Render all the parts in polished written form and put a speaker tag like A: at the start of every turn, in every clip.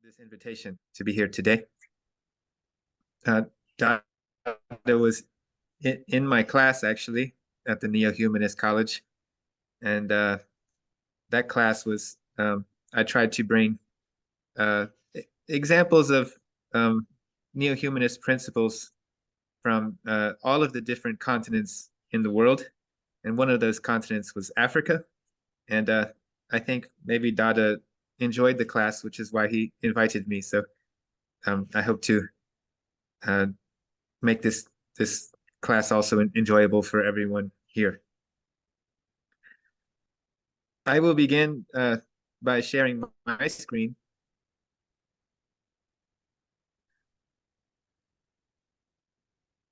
A: this invitation to be here today. Dada was in my class actually at the Neo-Humanist College, and that class was I tried to bring examples of neo-humanist principles from all of the different continents in the world, and one of those continents was Africa. And I think maybe Dada enjoyed the class, which is why he invited me. So I hope to make this class also enjoyable for everyone here. I will begin by sharing my screen.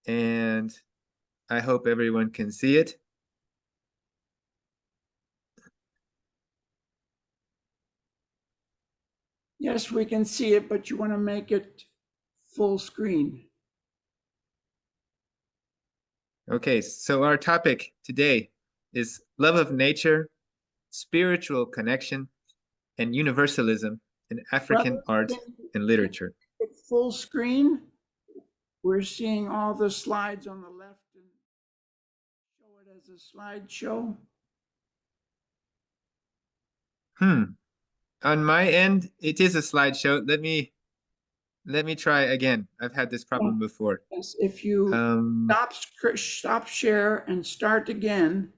A: And I hope everyone can see it.
B: Yes, we can see it, but you want to make it full screen.
A: Okay, so our topic today is love of nature, spiritual connection, and universalism in African art and literature.
B: Full screen. We're seeing all the slides on the left and show it as a slideshow.
A: On my end, it is a slideshow. Let me try again. I've had this problem before.
B: Yes, if you stop share and start again.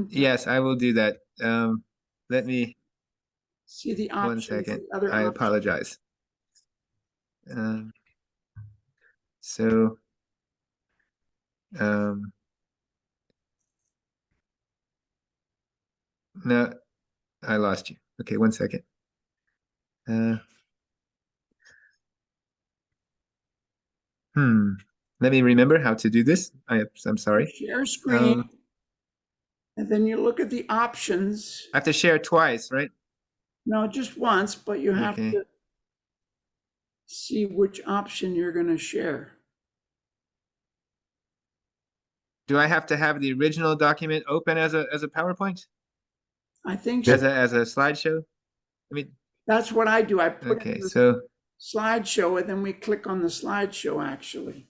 A: Yes, I will do that. Let me
B: see the option.
A: 1 second. I apologize. No, I lost you. Okay, 1 second. Let me remember how to do this. I'm sorry.
B: Share screen. And then you look at the options.
A: I have to share twice, right?
B: No, just once, but you have to see which option you're going to share.
A: Do I have to have the original document open as a PowerPoint?
B: I think
A: so. As a slideshow? I mean,
B: that's what I do. I put
A: in the
B: slideshow, and then we click on the slideshow actually.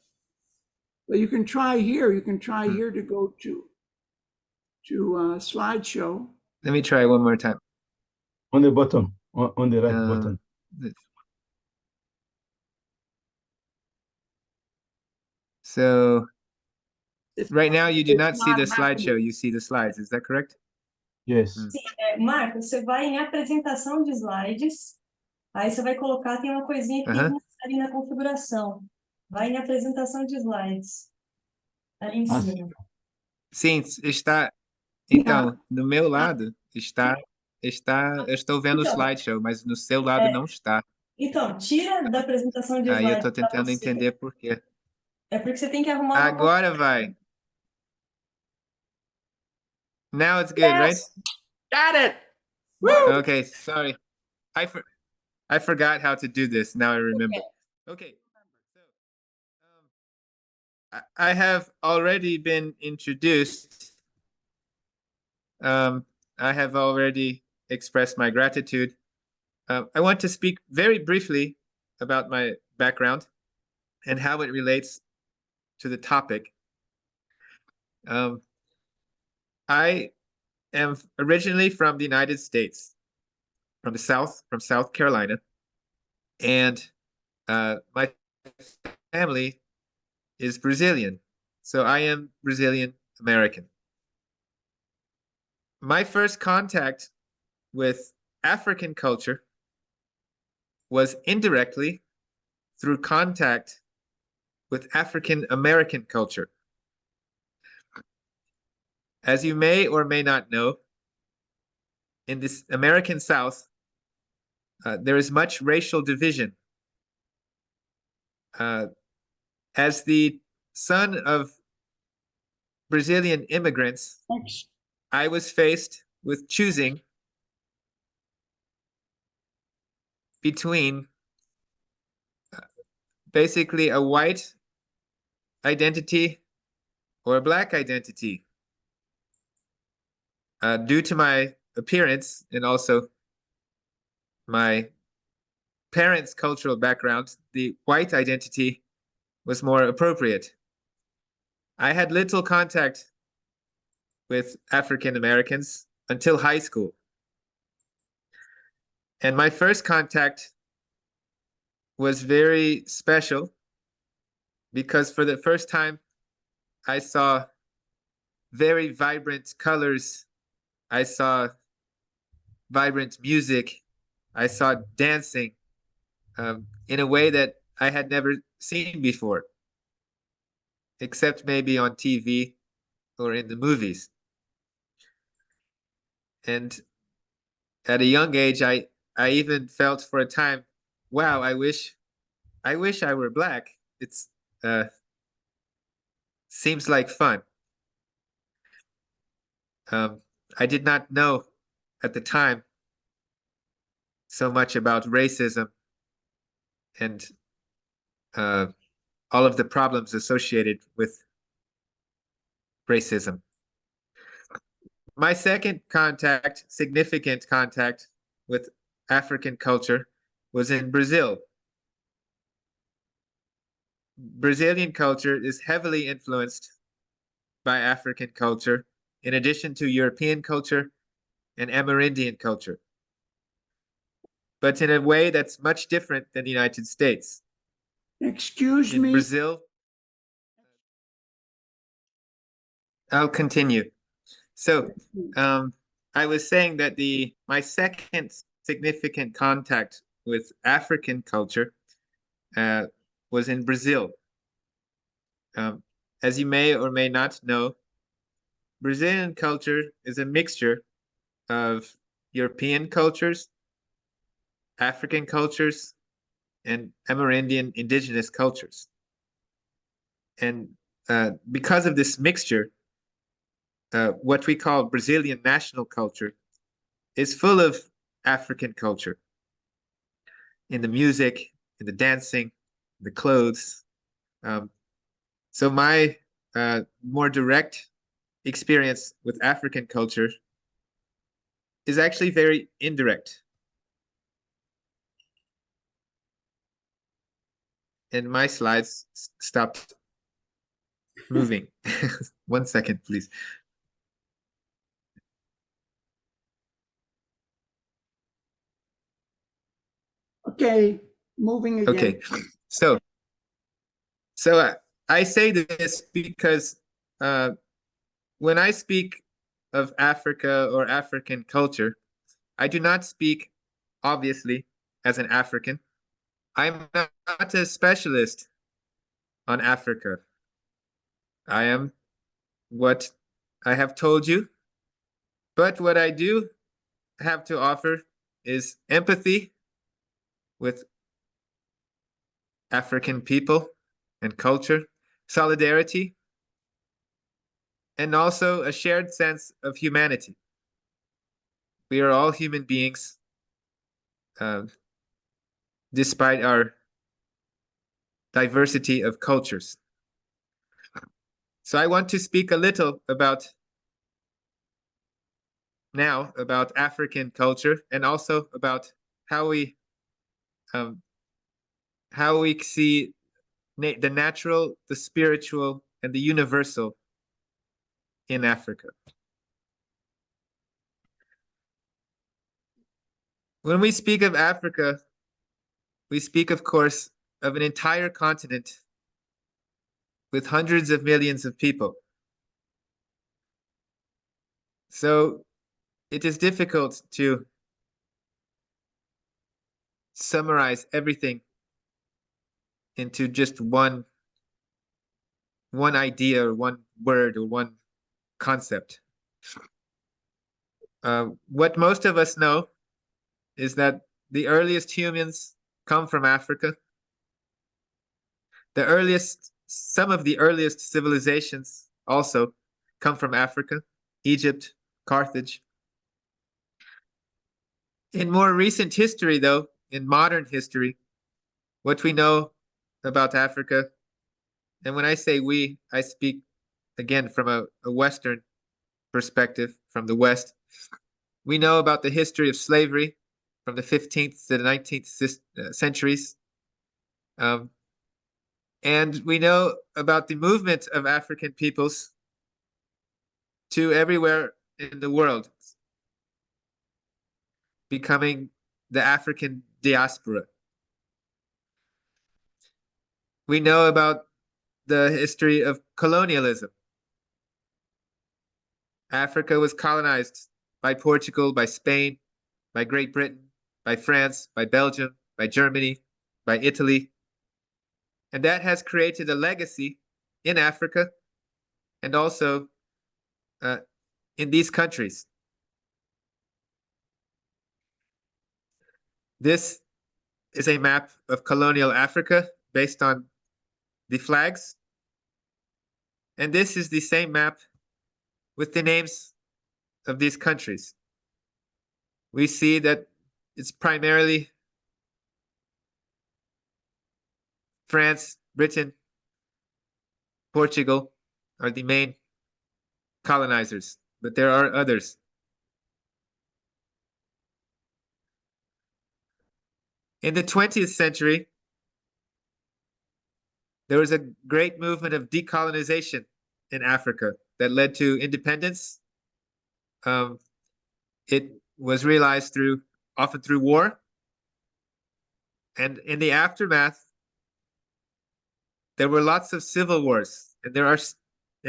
B: But you can try here. You can try here to go to slideshow.
A: Let me try one more time.
C: On the bottom, on the right button.
A: So right now you do not see the slideshow, you see the slides, is that correct?
C: Yes.
D: Sim, Marco, você vai em apresentação de slides, aí você vai colocar, tem uma coisinha que tem que mostrar ali na configuração. Vai em apresentação de slides, ali em cima.
A: Sim, está. Então, no meu lado está, eu estou vendo o slideshow, mas no seu lado não está.
D: Então, tira da apresentação de slides.
A: Aí eu estou tentando entender por quê.
D: É porque você tem que arrumar
A: Agora vai. Now it's good, right?
B: Got it. Woo!
A: Okay, sorry. I forgot how to do this. Now I remember. Okay. So, I have already been introduced. I have already expressed my gratitude. I want to speak very briefly about my background and how it relates to the topic. I am originally from the United States, from South Carolina, and my family is Brazilian, so I am Brazilian American. My first contact with African culture was indirectly through contact with African American culture. As you may or may not know, in this American South, there is much racial division. As the son of Brazilian immigrants, I was faced with choosing between basically a white identity or a black identity. Due to my appearance and also my parents' cultural background, the white identity was more appropriate. I had little contact with African Americans until high school. And my first contact was very special because for the first time, I saw very vibrant colors. I saw vibrant music. I saw dancing in a way that I had never seen before, except maybe on TV or in the movies. And at a young age, I even felt for a time, wow, I wish I were Black. It's seems like fun. I did not know at the time so much about racism and all of the problems associated with racism. My second contact, significant contact with African culture was in Brazil. Brazilian culture is heavily influenced by African culture, in addition to European culture and Amerindian culture, but in a way that's much different than the United States.
B: Excuse
A: In
B: me.
A: Brazil, I'll continue. So I was saying that my second significant contact with African culture was in Brazil. As you may or may not know, Brazilian culture is a mixture of European cultures, African cultures, and Amerindian indigenous cultures. And because of this mixture, what we call Brazilian national culture is full of African culture in the music, in the dancing, the clothes. So my more direct experience with African culture is actually very indirect. And my slides stopped moving. 1 second, please.
B: Okay, moving again.
A: Okay, so I say this because when I speak of Africa or African culture, I do not speak, obviously, as an African. I'm not a specialist on Africa. I am what I have told you, but what I do have to offer is empathy with African people and culture, solidarity, and also a shared sense of humanity. We are all human beings, despite our diversity of cultures. So I want to speak a little about African culture and also about how we see the natural, the spiritual, and the universal in Africa. When we speak of Africa, we speak, of course, of an entire continent with hundreds of millions of people. So it is difficult to summarize everything into just one idea or one word or one concept. What most of us know is that the earliest humans come from Africa. Some of the earliest civilizations also come from Africa, Egypt, Carthage. In more recent history, though, in modern history, what we know about Africa, and when I say we, I speak again from a Western perspective, from the West. We know about the history of slavery from the 15th to the 19th centuries. And we know about the movement of African peoples to everywhere in the world, becoming the African diaspora. We know about the history of colonialism. Africa was colonized by Portugal, by Spain, by Great Britain, by France, by Belgium, by Germany, by Italy. And that has created a legacy in Africa and also in these countries. This is a map of colonial Africa based on the flags. And this is the same map with the names of these countries. We see that it's primarily France, Britain, Portugal are the main colonizers, but there are others. In the 20th century, there was a great movement of decolonization in Africa that led to independence. It was realized often through war. And in the aftermath, there were lots of civil wars, and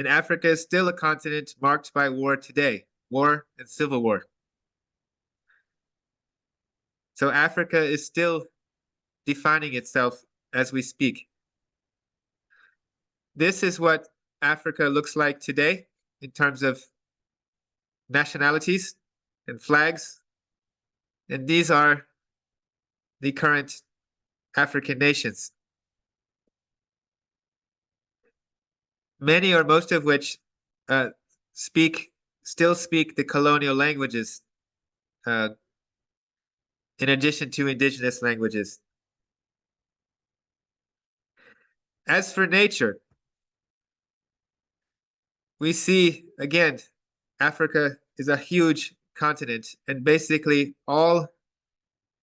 A: Africa is still a continent marked by war today, war and civil war. So Africa is still defining itself as we speak. This is what Africa looks like today in terms of nationalities and flags. And these are the current African nations. Many or most of which still speak the colonial languages in addition to indigenous languages. As for nature, we see, again, Africa is a huge continent, and basically all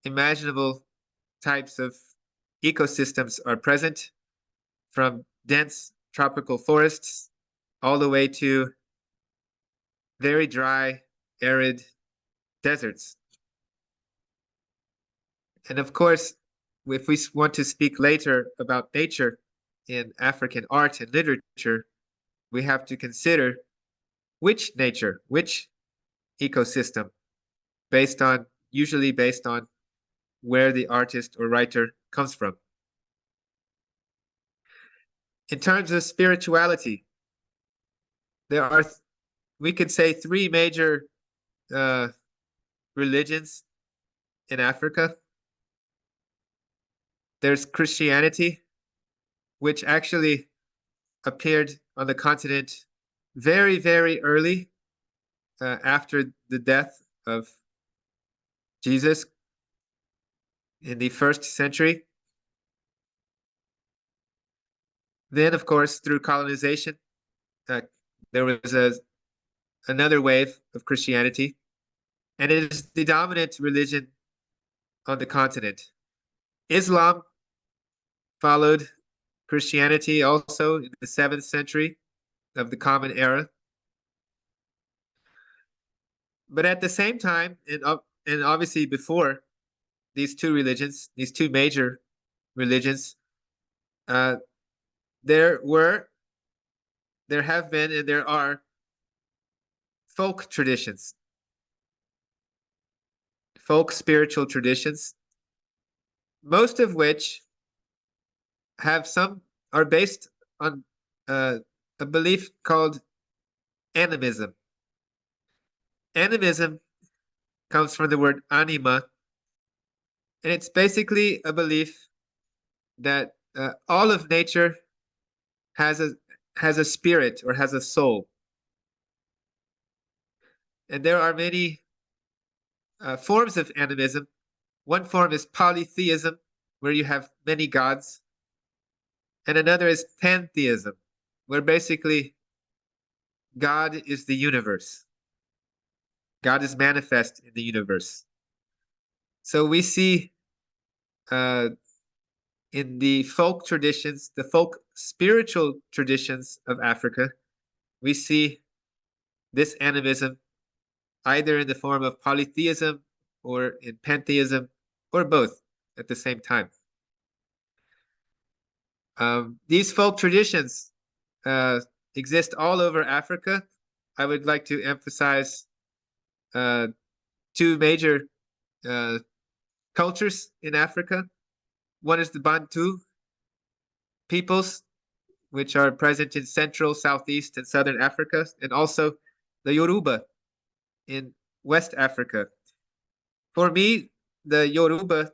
A: imaginable types of ecosystems are present, from dense tropical forests all the way to very dry, arid deserts. And of course, if we want to speak later about nature in African art and literature, we have to consider which nature, which ecosystem, usually based on where the artist or writer comes from. In terms of spirituality, there are, we could say, three major religions in Africa. There's Christianity, which actually appeared on the continent very, very early after the death of Jesus in the 1st century. Then, of course, through colonization, there was another wave of Christianity, and it is the dominant religion on the continent. Islam followed Christianity also in the 7th century of the Common Era. But at the same time, and obviously before these two major religions, there have been, and there are folk traditions, folk spiritual traditions, most of which are based on a belief called animism. Animism comes from the word anima, and it's basically a belief that all of nature has a spirit or has a soul. And there are many forms of animism. One form is polytheism, where you have many gods. And another is pantheism, where basically God is the universe. God is manifest in the universe. So we see in the folk traditions, the folk spiritual traditions of Africa, we see this animism either in the form of polytheism or in pantheism or both at the same time. These folk traditions exist all over Africa. I would like to emphasize two major cultures in Africa. One is the Bantu peoples, which are present in Central, Southeast, and Southern Africa, and also the Yoruba in West Africa. For me, the Yoruba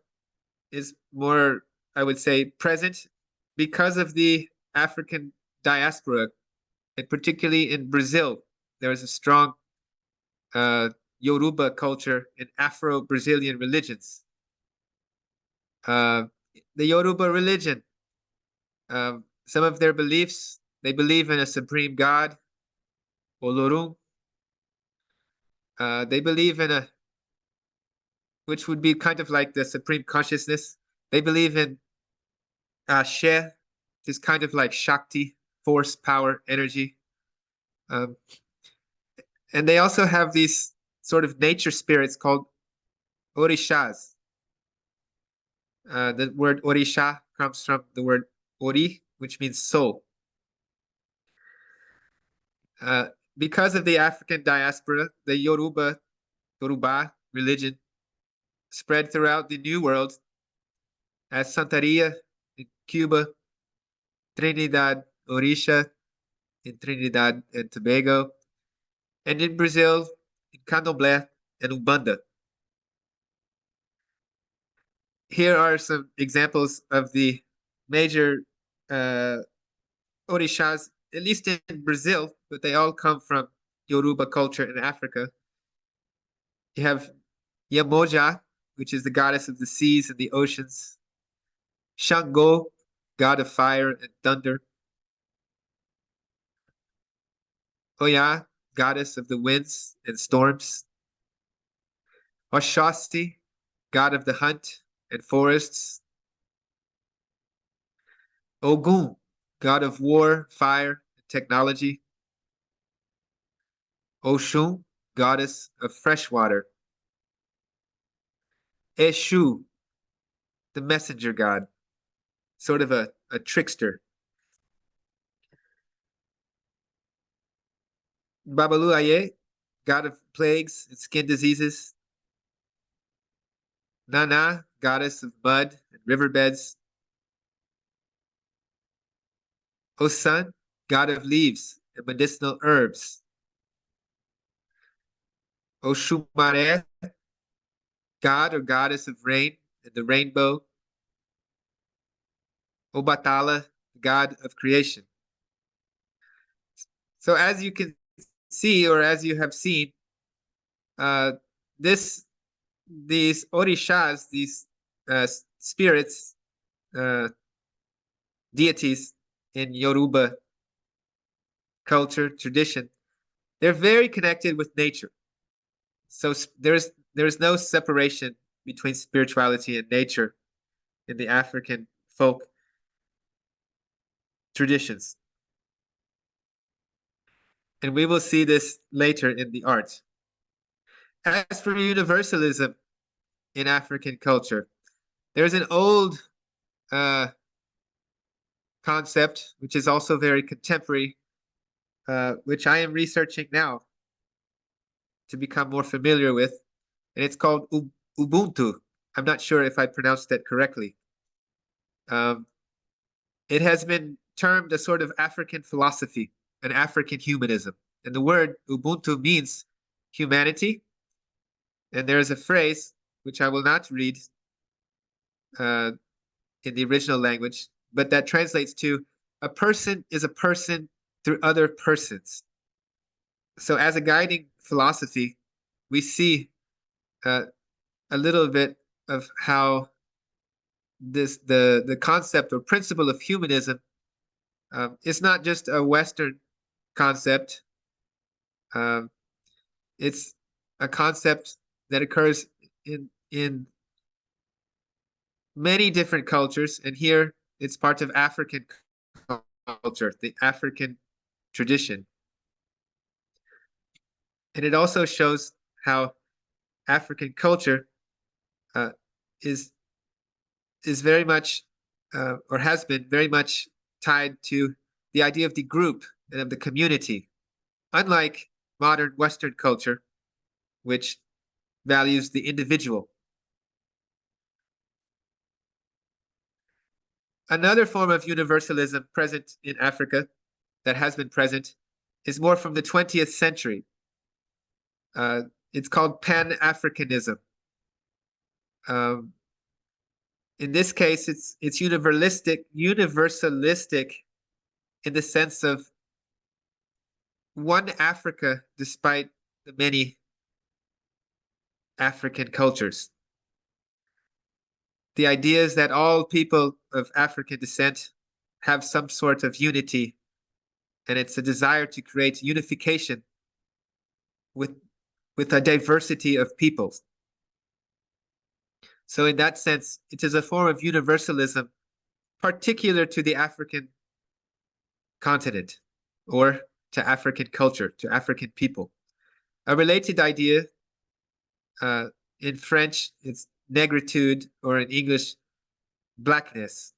A: is more, I would say, present because of the African diaspora, and particularly in Brazil. There is a strong Yoruba culture and Afro-Brazilian religions. The Yoruba religion, some of their beliefs, they believe in a supreme God, Olorun. They believe in a, which would be kind of like the supreme consciousness. They believe in Ashe, which is kind of like Shakti, force, power, energy. And they also have these sort of nature spirits called Orishas. The word Orisha comes from the word Ori, which means soul. Because of the African diaspora, the Yoruba religion spread throughout the New World as Santeria in Cuba, Trinidad Orisha in Trinidad and Tobago, and in Brazil, in Candomblé and Umbanda. Here are some examples of the major Orishas, at least in Brazil, but they all come from Yoruba culture in Africa. You have Yamoja, which is the goddess of the seas and the oceans. Shango, god of fire and thunder. Oya, goddess of the winds and storms. Oshasti, god of the hunt and forests. Ogun, god of war, fire, and technology. Oshun, goddess of fresh water. Eshu, the messenger god, sort of a trickster. Babalu Aye, god of plagues and skin diseases. Nana, goddess of mud and riverbeds. Osun, god of leaves and medicinal herbs. Oshumare, god or goddess of rain and the rainbow. Obatala, god of creation. So as you can see, or as you have seen, these orishas, these spirits, deities in Yoruba culture, tradition, they're very connected with nature. So there's no separation between spirituality and nature in the African folk traditions. And we will see this later in the art. As for universalism in African culture, there's an old concept, which is also very contemporary, which I am researching now to become more familiar with, and it's called Ubuntu. I'm not sure if I pronounced that correctly. It has been termed a sort of African philosophy, an African humanism. And the word Ubuntu means humanity. And there is a phrase, which I will not read in the original language, but that translates to a person is a person through other persons. So as a guiding philosophy, we see a little bit of how the concept or principle of humanism is not just a Western concept. It's a concept that occurs in many different cultures, and here it's part of African culture, the African tradition. And it also shows how African culture uh, is very much or has been very much tied to the idea of the group and of the community, unlike modern Western culture, which values the individual. Another form of universalism present in Africa that has been present is more from the 20th century. It's called Pan-Africanism. In this case, it's universalistic in the sense of one Africa despite the many African cultures. The idea is that all people of African descent have some sort of unity, and it's a desire to create unification with a diversity of peoples. So in that sense, it is a form of universalism particular to the African continent or to African culture, to African people. A related idea in French, it's negritude, or in English, blackness,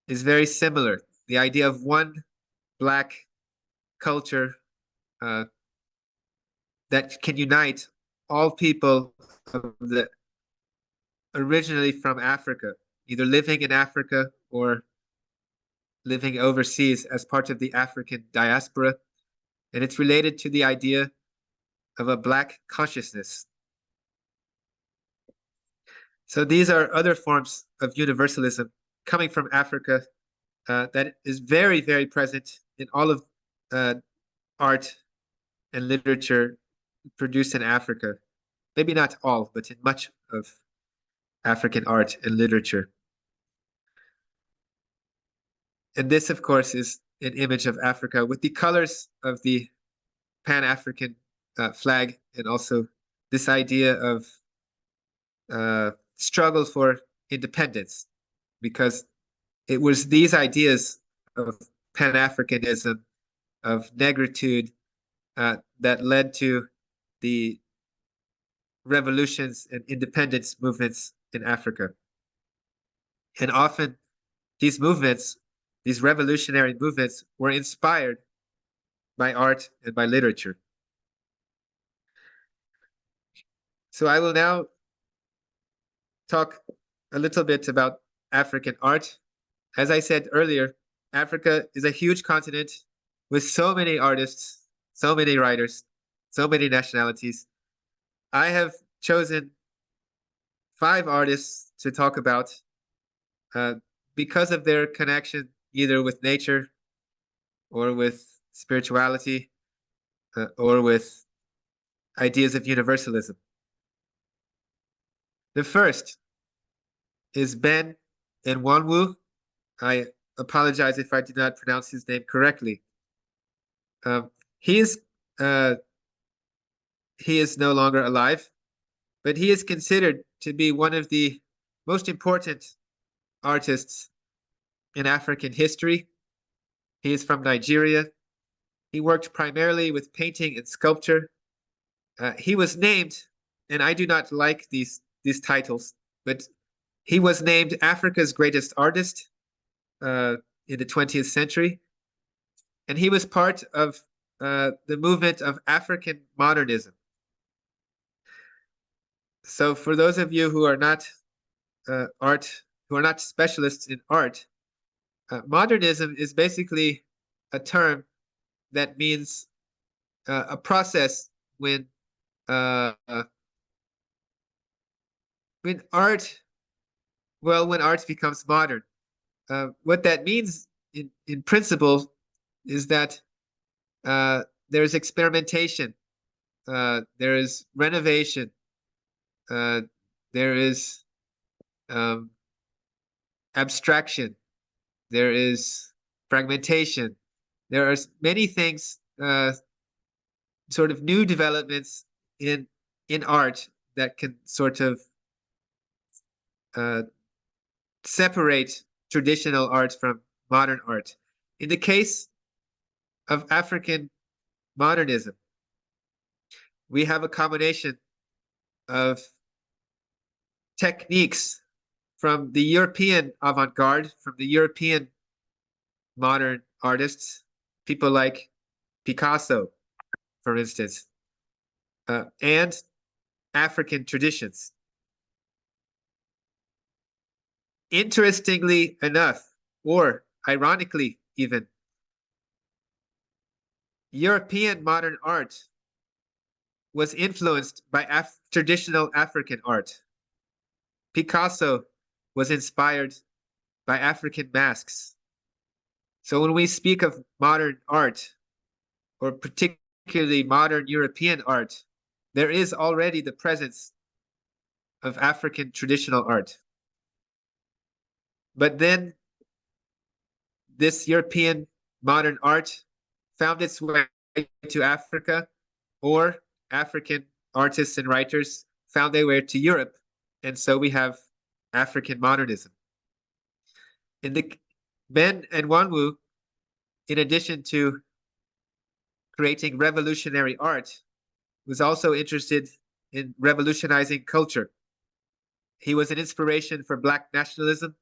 A: is very similar. The idea of one black culture that can unite all people of the originally from Africa, either living in Africa or living overseas as part of the African diaspora. And it's related to the idea of a black consciousness. So these are other forms of universalism coming from Africa that is very, very present in all of art and literature produced in Africa. Maybe not all, but in much of African art and literature. And this, of course, is an image of Africa with the colors of the Pan-African flag, and also this idea of struggle for independence, because it was these ideas of Pan-Africanism, of negritude, that led to the revolutions and independence movements in Africa. And often these movements, these revolutionary movements, were inspired by art and by literature. So I will now talk a little bit about African art. As I said earlier, Africa is a huge continent with so many artists, so many writers, so many nationalities. I have chosen 5 artists to talk about because of their connection either with nature or with spirituality or with ideas of universalism. The first is Ben Nwanwu. I apologize if I did not pronounce his name correctly. He is no longer alive, but he is considered to be one of the most important artists in African history. He is from Nigeria. He worked primarily with painting and sculpture. He was named, and I do not like these titles, but he was named Africa's greatest artist in the 20th century. And he was part of the movement of African modernism. So for those of you who are not who are not specialists in art, modernism is basically a term that means a process when art becomes modern. What that means in principle is that there is experimentation, there is renovation, there is abstraction, there is fragmentation. There are many things, sort of new developments in art that can sort of separate traditional art from modern art. In the case of African modernism, we have a combination of techniques from the European avant-garde, from the European modern artists, people like Picasso, for instance, and African traditions. Interestingly enough, or ironically even, European modern art was influenced by traditional African art. Picasso was inspired by African masks. So when we speak of modern art, or particularly modern European art, there is already the presence of African traditional art. But then this European modern art found its way to Africa, or African artists and writers found their way to Europe, and so we have African modernism. In the Ben and Wanwu, in addition to creating revolutionary art, was also interested in revolutionizing culture. He was an inspiration for Black nationalism,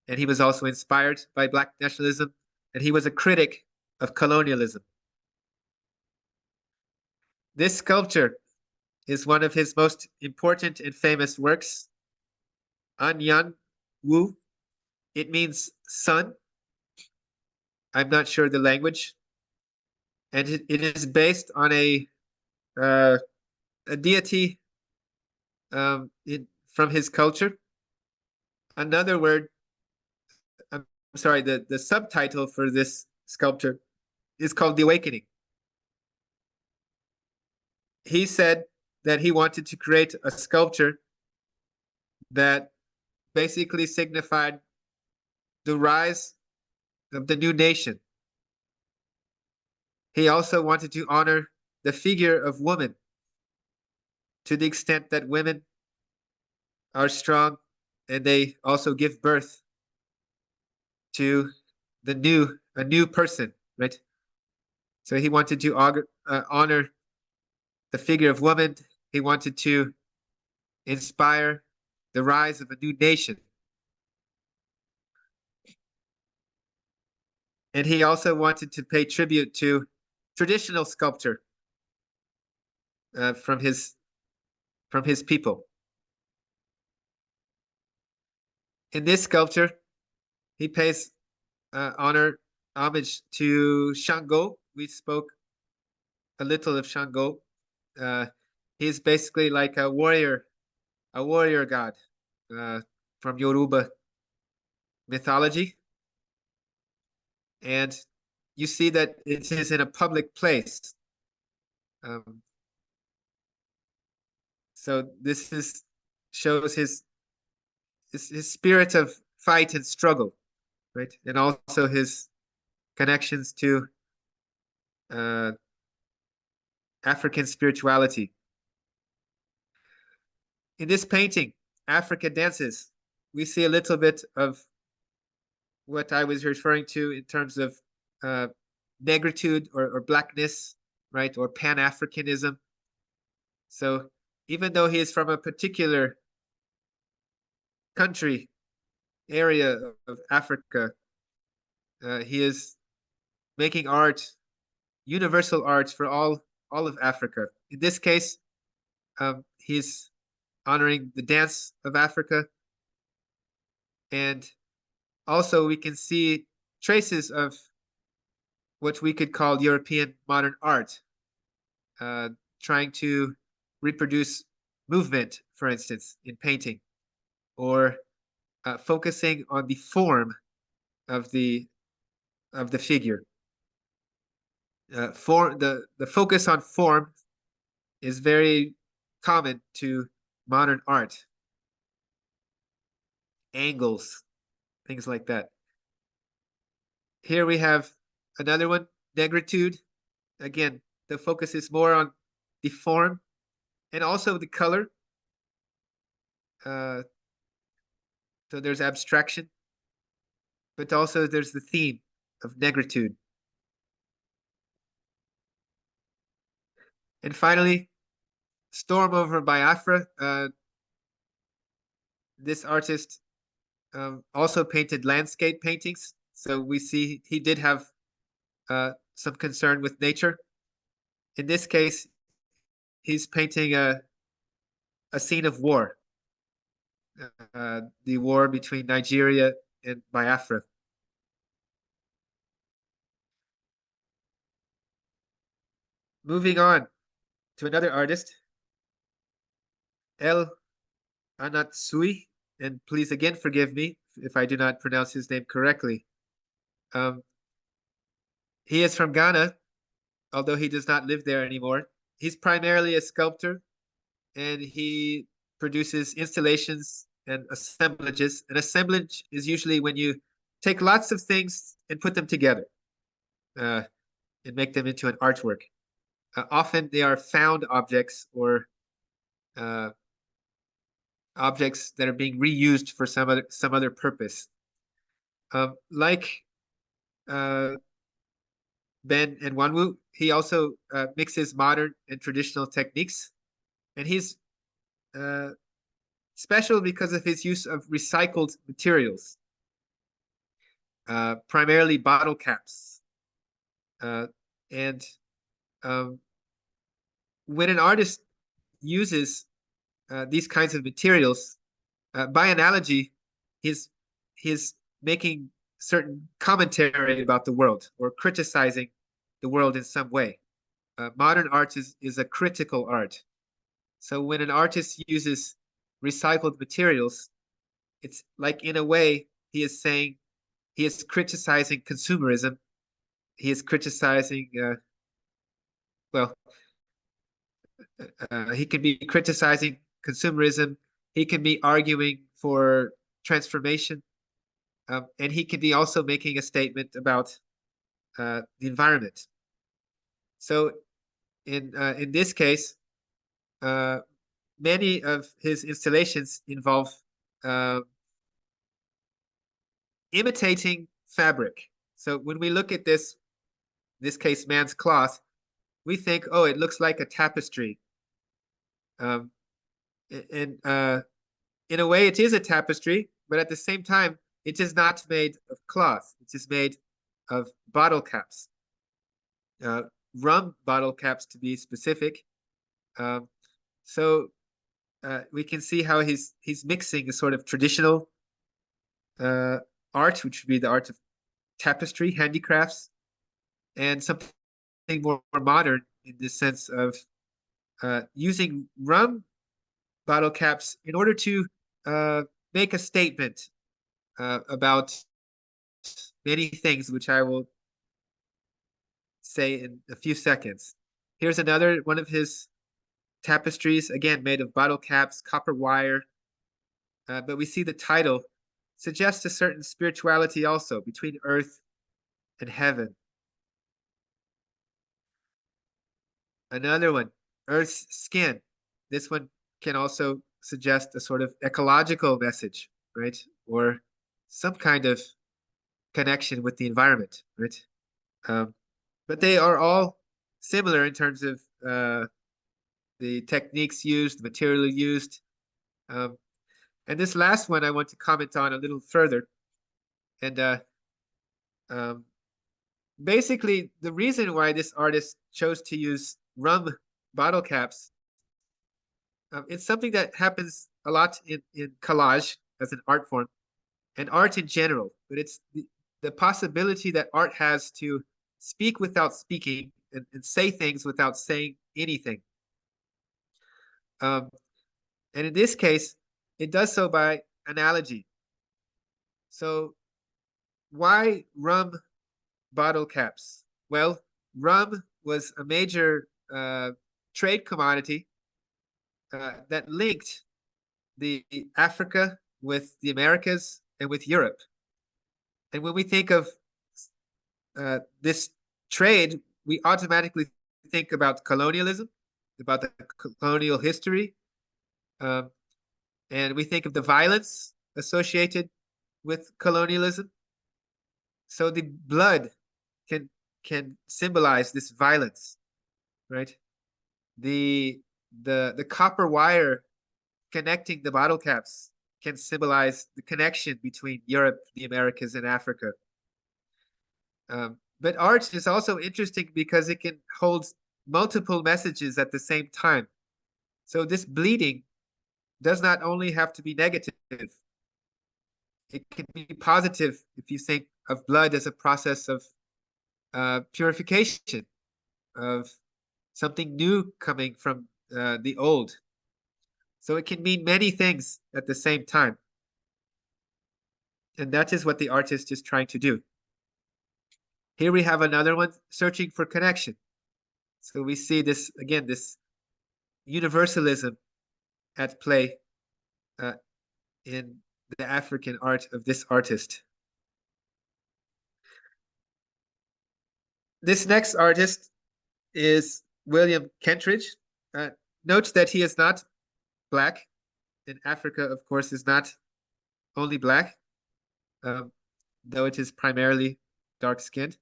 A: and he was also inspired by Black nationalism, and he was a critic of colonialism. This sculpture is one of his most important and famous works, Anyan Wu. It means sun. I'm not sure the language. And it is based on a deity from his culture. Another word, I'm sorry, the subtitle for this sculpture is called The Awakening. He said that he wanted to create a sculpture that basically signified the rise of the new nation. He also wanted to honor the figure of woman, to the extent that women are strong and they also give birth to a new person, right? So he wanted to honor the figure of woman. He wanted to inspire the rise of a new nation. And he also wanted to pay tribute to traditional sculpture from his people. In this sculpture, he pays homage to Shango. We spoke a little of Shango. He's basically like a warrior god from Yoruba mythology. And you see that it is in a public place. So this shows his spirit of fight and struggle, right? And also his connections to African spirituality. In this painting, Africa Dances, we see a little bit of what I was referring to in terms of negritude or blackness, right? Or Pan-Africanism. So even though he is from a particular country, area of Africa, he is making art, universal art for all of Africa. In this case, he's honoring the dance of Africa. And also we can see traces of what we could call European modern art, trying to reproduce movement, for instance, in painting, or focusing on the form of the figure. The focus on form is very common to modern art. Angles, things like that. Here we have another one, negritude. Again, the focus is more on the form and also the color. So there's abstraction, but also there's the theme of negritude. And finally, Storm over Biafra. This artist also painted landscape paintings. So we see he did have some concern with nature. In this case, he's painting a scene of war, the war between Nigeria and Biafra. Moving on to another artist, El Anatsui, and please again forgive me if I do not pronounce his name correctly. He is from Ghana, although he does not live there anymore. He's primarily a sculptor, and he produces installations and assemblages. An assemblage is usually when you take lots of things and put them together and make them into an artwork. Often they are found objects or objects that are being reused for some other purpose. Like Ben Nwanwu, he also mixes modern and traditional techniques, and he's special because of his use of recycled materials, primarily bottle caps. And when an artist uses these kinds of materials, by analogy, he's making certain commentary about the world or criticizing the world in some way. Modern art is a critical art. So when an artist uses recycled materials, it's like, in a way, he is saying, he is criticizing consumerism. He is criticizing, he can be criticizing consumerism. He can be arguing for transformation. And he can be also making a statement about the environment. So in this case, many of his installations involve imitating fabric. So when we look at this, in this case, man's cloth, we think, oh, it looks like a tapestry. And in a way, it is a tapestry, but at the same time, it is not made of cloth. It is made of bottle caps, rum bottle caps to be specific. So we can see how he's mixing a sort of traditional art, which would be the art of tapestry, handicrafts, and something more modern in the sense of using rum bottle caps in order to make a statement about many things, which I will say in a few seconds. Here's another one of his tapestries, again made of bottle caps, copper wire, but we see the title suggests a certain spirituality also between earth and heaven. Another one, Earth's Skin. This one can also suggest a sort of ecological message, right? Or some kind of connection with the environment, right? But they are all similar in terms of the techniques used, the material used. And this last one I want to comment on a little further. And basically, the reason why this artist chose to use rum bottle caps, it's something that happens a lot in collage as an art form and art in general, but it's the possibility that art has to speak without speaking and say things without saying anything. And in this case, it does so by analogy. So why rum bottle caps? Well, rum was a major trade commodity that linked the Africa with the Americas and with Europe. And when we think of this trade, we automatically think about colonialism, about the colonial history, and we think of the violence associated with colonialism. So the blood can symbolize this violence, right? The copper wire connecting the bottle caps can symbolize the connection between Europe, the Americas, and Africa. But art is also interesting because it can hold multiple messages at the same time. So this bleeding does not only have to be negative, it can be positive if you think of blood as a process of purification, of something new coming from the old. So it can mean many things at the same time. And that is what the artist is trying to do. Here we have another one, searching for connection. So we see this, again, this universalism at play in the African art of this artist. This next artist is William Kentridge. Note that he is not black, and Africa, of course, is not only black, though it is primarily dark-skinned.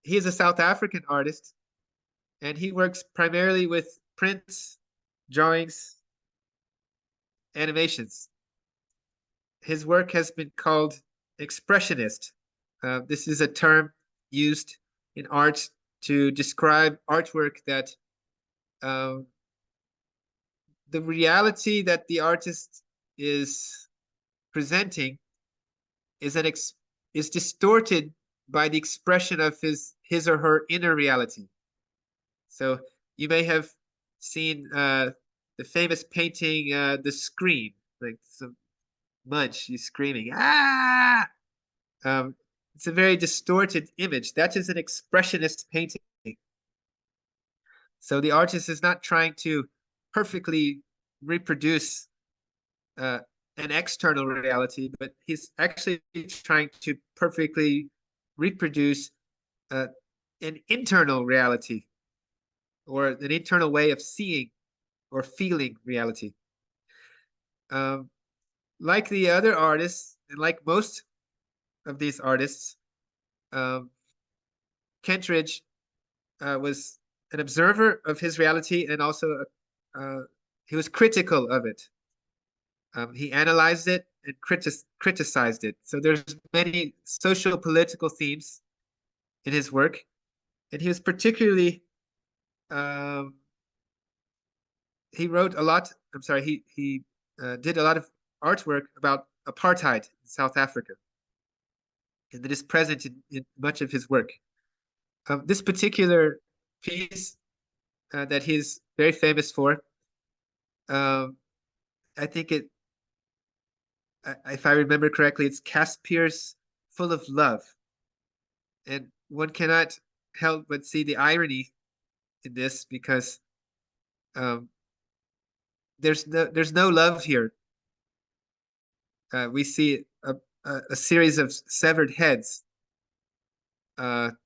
A: He is a South African artist, and he works primarily with prints, drawings, animations. His work has been called expressionist. This is a term used in art to describe artwork that the reality that the artist is presenting is distorted by the expression of his or her inner reality. So you may have seen the famous painting, The Scream, like some munch, he's screaming, ah! It's a very distorted image. That is an expressionist painting. So the artist is not trying to perfectly reproduce an external reality, but he's actually trying to perfectly reproduce an internal reality, or an internal way of seeing or feeling reality. Like the other artists, and like most of these artists, Kentridge was an observer of his reality, and also he was critical of it. He analyzed it and criticized it. So there's many social political themes in his work, and he was particularly he wrote a lot. I'm sorry, he did a lot of artwork about apartheid in South Africa, and that is present in much of his work. This particular piece that he's very famous for, I think if I remember correctly, it's Caspier's Full of Love. And one cannot help but see the irony in this, because there's no love here. We see a series of severed heads. The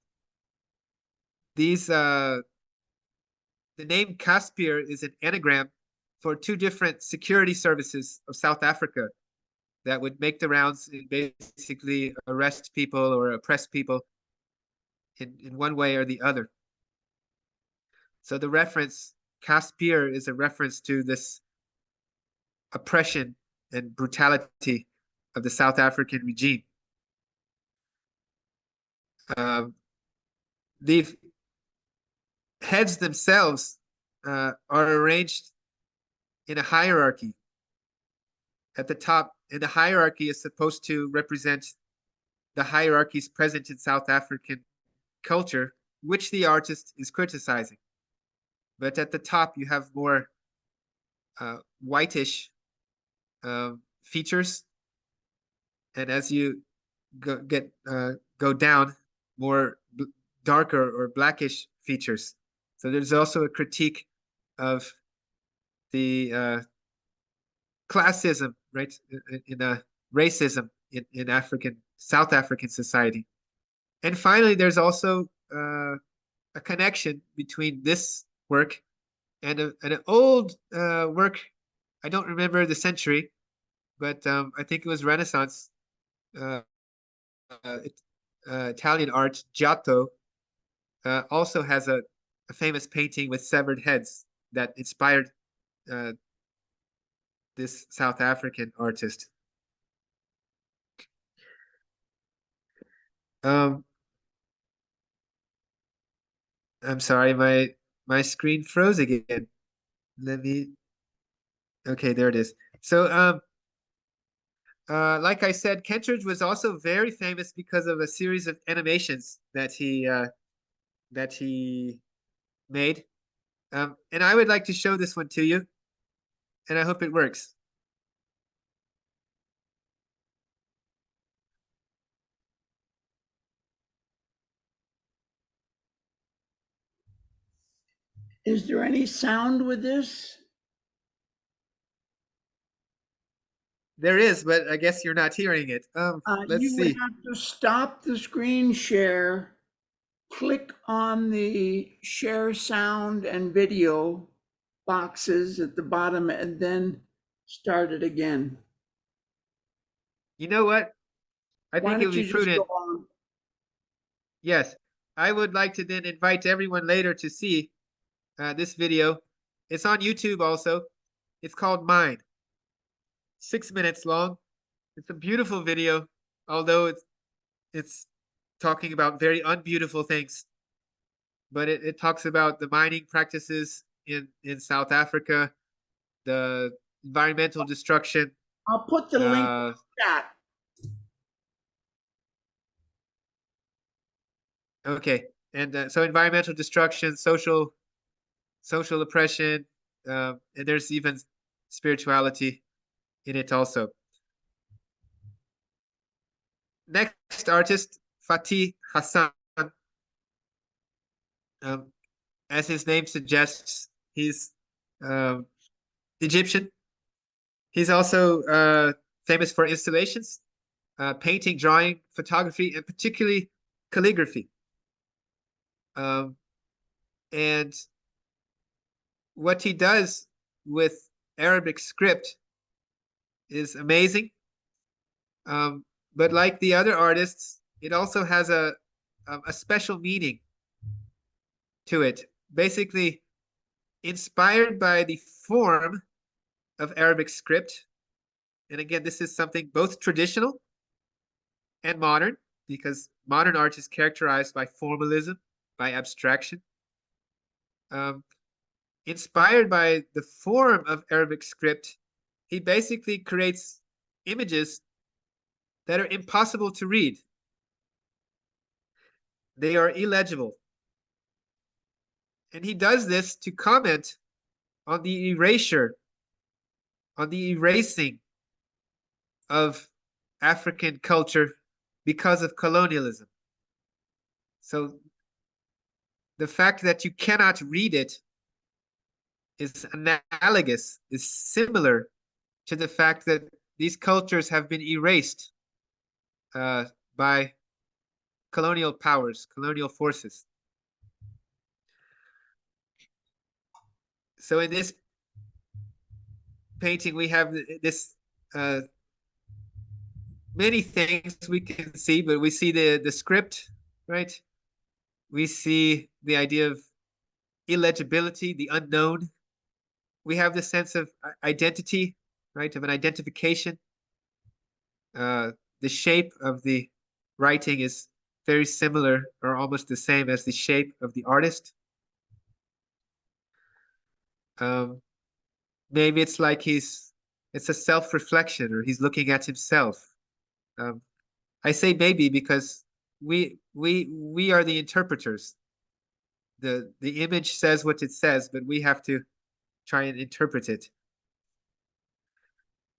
A: name Caspier is an anagram for two different security services of South Africa that would make the rounds and basically arrest people or oppress people in one way or the other. So the reference, Caspier, is a reference to this oppression and brutality of the South African regime. The heads themselves are arranged in a hierarchy. At the top, and the hierarchy is supposed to represent the hierarchies present in South African culture, which the artist is criticizing. But at the top, you have more whitish features, and as you go down, more darker or blackish features. So there's also a critique of the classism, right, in racism in South African society. And finally, there's also a connection between this work and an old work. I don't remember the century, but I think it was Renaissance uh, Italian art, Giotto, also has a famous painting with severed heads that inspired uh, this South African artist. Um, I'm sorry, my screen froze again. Let me. Okay, there it is. So, like I said, Kentridge was also very famous because of a series of animations that he made. And I would like to show this one to you, and I hope it works.
B: Is there any sound with this?
A: There is, but I guess you're not hearing it. Let's
B: You would
A: see.
B: have to stop the screen share, click on the share sound and video boxes at the bottom, and then start it again.
A: You know what? I
B: Why
A: think it would
B: don't
A: be
B: you just go
A: prudent.
B: on?
A: Yes, I would like to then invite everyone later to see this video. It's on YouTube also. It's called Mine. 6 minutes long. It's a beautiful video, although it's talking about very unbeautiful things. But it talks about the mining practices in South Africa, the environmental destruction.
B: I'll put the link in the chat.
A: Okay, and so environmental destruction, social oppression, and there's even spirituality in it also. Next artist, Fatih Hassan. Um, as his name suggests, he's um, Egyptian. He's also famous for installations, painting, drawing, photography, and particularly calligraphy. And what he does with Arabic script is amazing. But like the other artists, it also has a special meaning to it. Basically, inspired by the form of Arabic script. And again, this is something both traditional and modern, because modern art is characterized by formalism, by abstraction. Inspired by the form of Arabic script, he basically creates images that are impossible to read. They are illegible. And he does this to comment on the erasure, on the erasing of African culture because of colonialism. So the fact that you cannot read it is analogous, is similar to the fact that these cultures have been erased by colonial powers, colonial forces. So in this painting, we have this many things we can see, but we see the script, right? We see the idea of illegibility, the unknown. We have the sense of identity, right? Of an identification. The shape of the writing is very similar or almost the same as the shape of the artist. Maybe it's like it's a self-reflection, or he's looking at himself. I say maybe because we are the interpreters. The image says what it says, but we have to try and interpret it.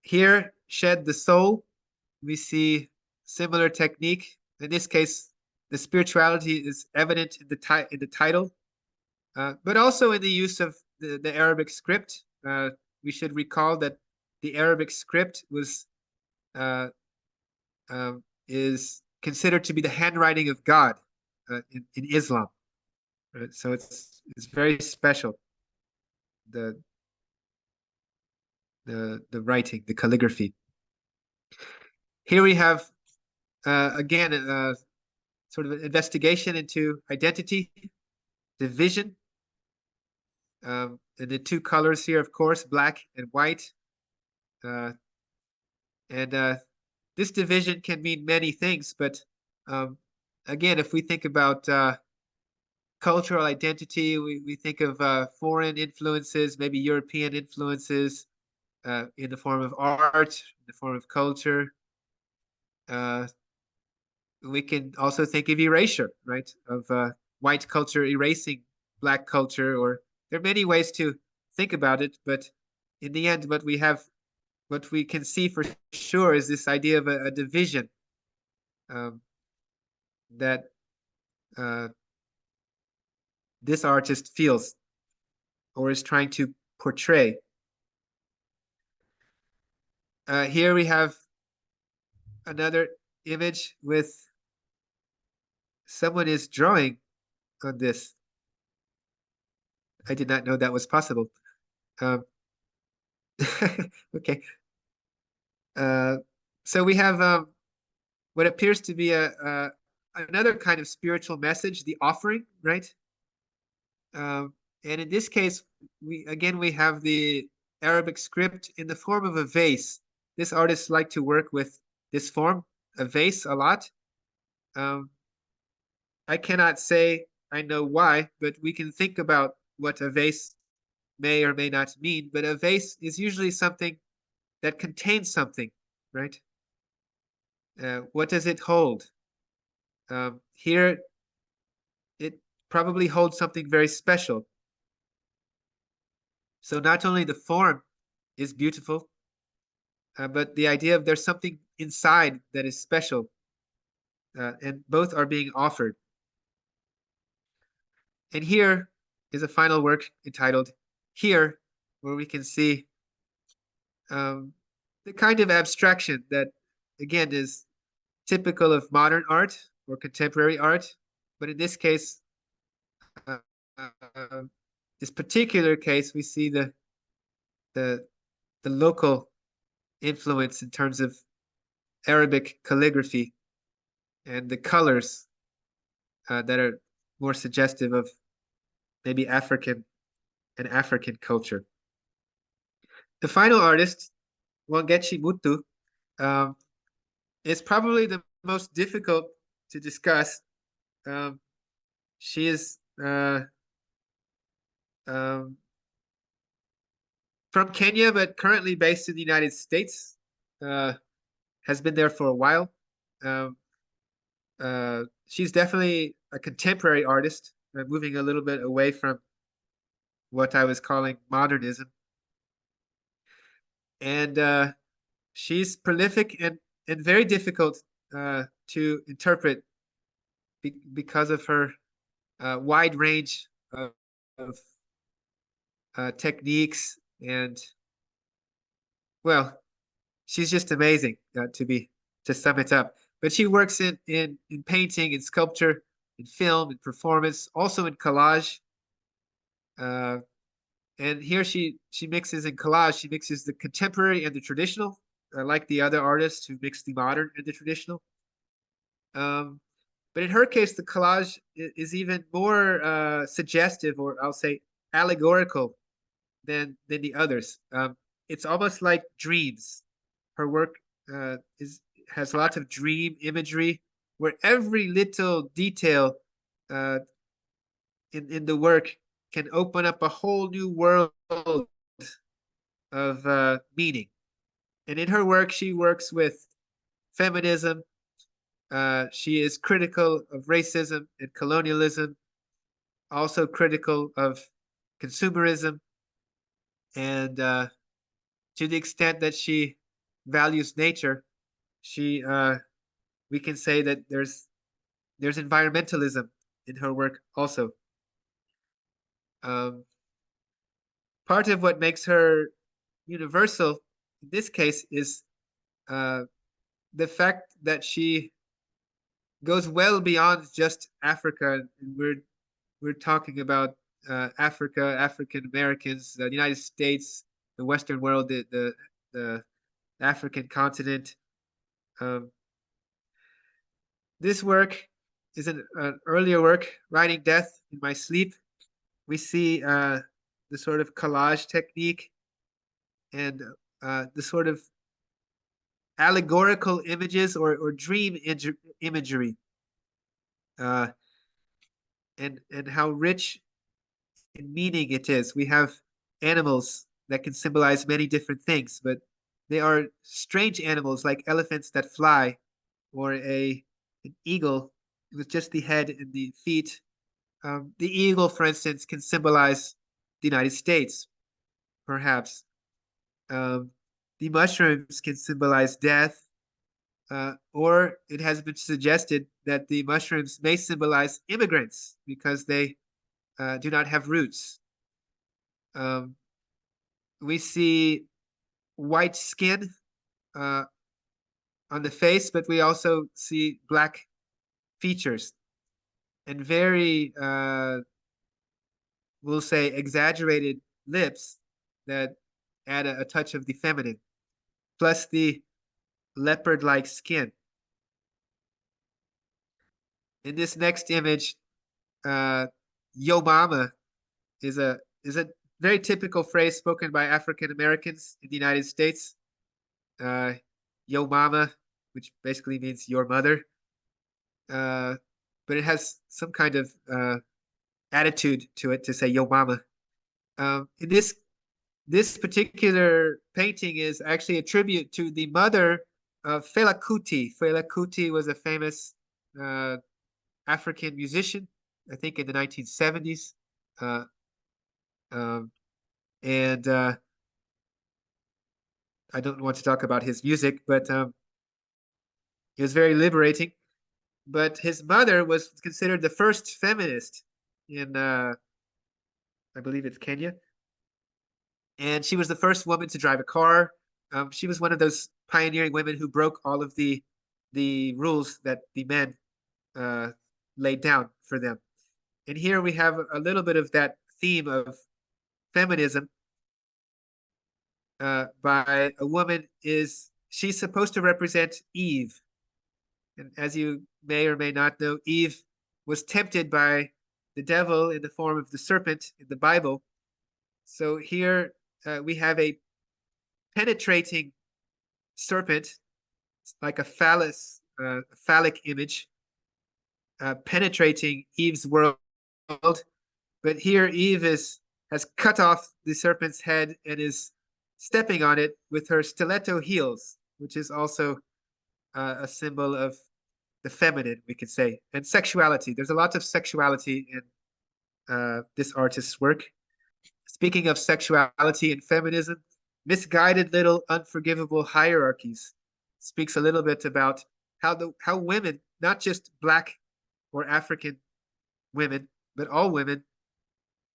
A: Here, Shed the Soul, we see similar technique. In this case, the spirituality is evident in the title, but also in the use of the Arabic script. We should recall that the Arabic script was is considered to be the handwriting of God in Islam. Right? So it's very special. The writing, the calligraphy. Here we have, again, sort of an investigation into identity, division, and the two colors here, of course, black and white. And this division can mean many things, but again, if we think about cultural identity, we think of foreign influences, maybe European influences in the form of art, in the form of culture. We can also think of erasure, right? Of white culture erasing black culture, or there are many ways to think about it, but in the end, what we can see for sure is this idea of a division that this artist feels or is trying to portray. Here we have another image with someone is drawing on this. I did not know that was possible. Okay. So we have what appears to be another kind of spiritual message, the offering, right? And in this case, we have the Arabic script in the form of a vase. This artist liked to work with this form, a vase, a lot. I cannot say I know why, but we can think about what a vase may or may not mean. But a vase is usually something that contains something, right? What does it hold? Here, it probably holds something very special. So not only the form is beautiful, but the idea of there's something inside that is special, and both are being offered. And here is a final work entitled Here, where we can see the kind of abstraction that, again, is typical of modern art or contemporary art. But in this case, this particular case, we see the local influence in terms of Arabic calligraphy and the colors that are more suggestive of maybe African culture. The final artist, Wangechi Mutu, is probably the most difficult to discuss. She is from Kenya, but currently based in the United States. Has been there for a while. She's definitely a contemporary artist, moving a little bit away from what I was calling modernism. And she's prolific and very difficult to interpret because of her wide range of techniques, and well, she's just amazing to sum it up. But she works in painting, in sculpture, in film, in performance, also in collage. And here she mixes in collage, she mixes the contemporary and the traditional, like the other artists who mix the modern and the traditional. But in her case, the collage is even more suggestive, or I'll say allegorical, than the others. It's almost like dreams. Her work has lots of dream imagery, where every little detail in the work can open up a whole new world of meaning. And in her work, she works with feminism. She is critical of racism and colonialism, also critical of consumerism, and to the extent that she values nature, we can say that there's environmentalism in her work also. Part of what makes her universal in this case is the fact that she goes well beyond just Africa. And we're talking about Africa, African Americans, the United States, the Western world, the African continent. Um, this work is an earlier work, Writing Death in My Sleep. We see the sort of collage technique and the sort of allegorical images or dream imagery, and how rich in meaning it is. We have animals that can symbolize many different things, but they are strange animals like elephants that fly, or an eagle with just the head and the feet. The eagle, for instance, can symbolize the United States, perhaps. The mushrooms can symbolize death, or it has been suggested that the mushrooms may symbolize immigrants because they do not have roots. We see white skin on the face, but we also see black features and very, we'll say, exaggerated lips that add a touch of the feminine, plus the leopard-like skin. In this next image, "Yo mama" is a very typical phrase spoken by African Americans in the United States. Yo mama, which basically means your mother, but it has some kind of attitude to it to say yo mama. In this particular painting is actually a tribute to the mother of Fela Kuti. Fela Kuti was a famous African musician, I think in the 1970s. And I don't want to talk about his music, but it was very liberating. But his mother was considered the first feminist in, I believe it's Kenya. And she was the first woman to drive a car. She was one of those pioneering women who broke all of the rules that the men laid down for them. And here we have a little bit of that theme of feminism by a woman. She's supposed to represent Eve. And as you may or may not know, Eve was tempted by the devil in the form of the serpent in the Bible. So here we have a penetrating serpent, like a phallic image, penetrating Eve's world. But here Eve has cut off the serpent's head and is stepping on it with her stiletto heels, which is also a symbol of the feminine, we could say, and sexuality. There's a lot of sexuality in this artist's work. Speaking of sexuality and feminism, Misguided Little Unforgivable Hierarchies speaks a little bit about how women, not just Black or African women, but all women,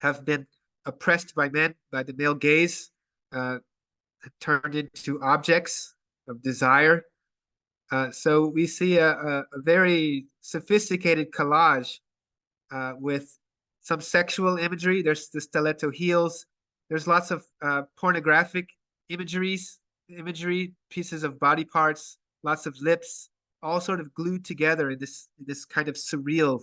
A: have been oppressed by men, by the male gaze, turned into objects of desire. So we see a very sophisticated collage with some sexual imagery. There's the stiletto heels. There's lots of pornographic imagery, pieces of body parts, lots of lips, all sort of glued together in this kind of surreal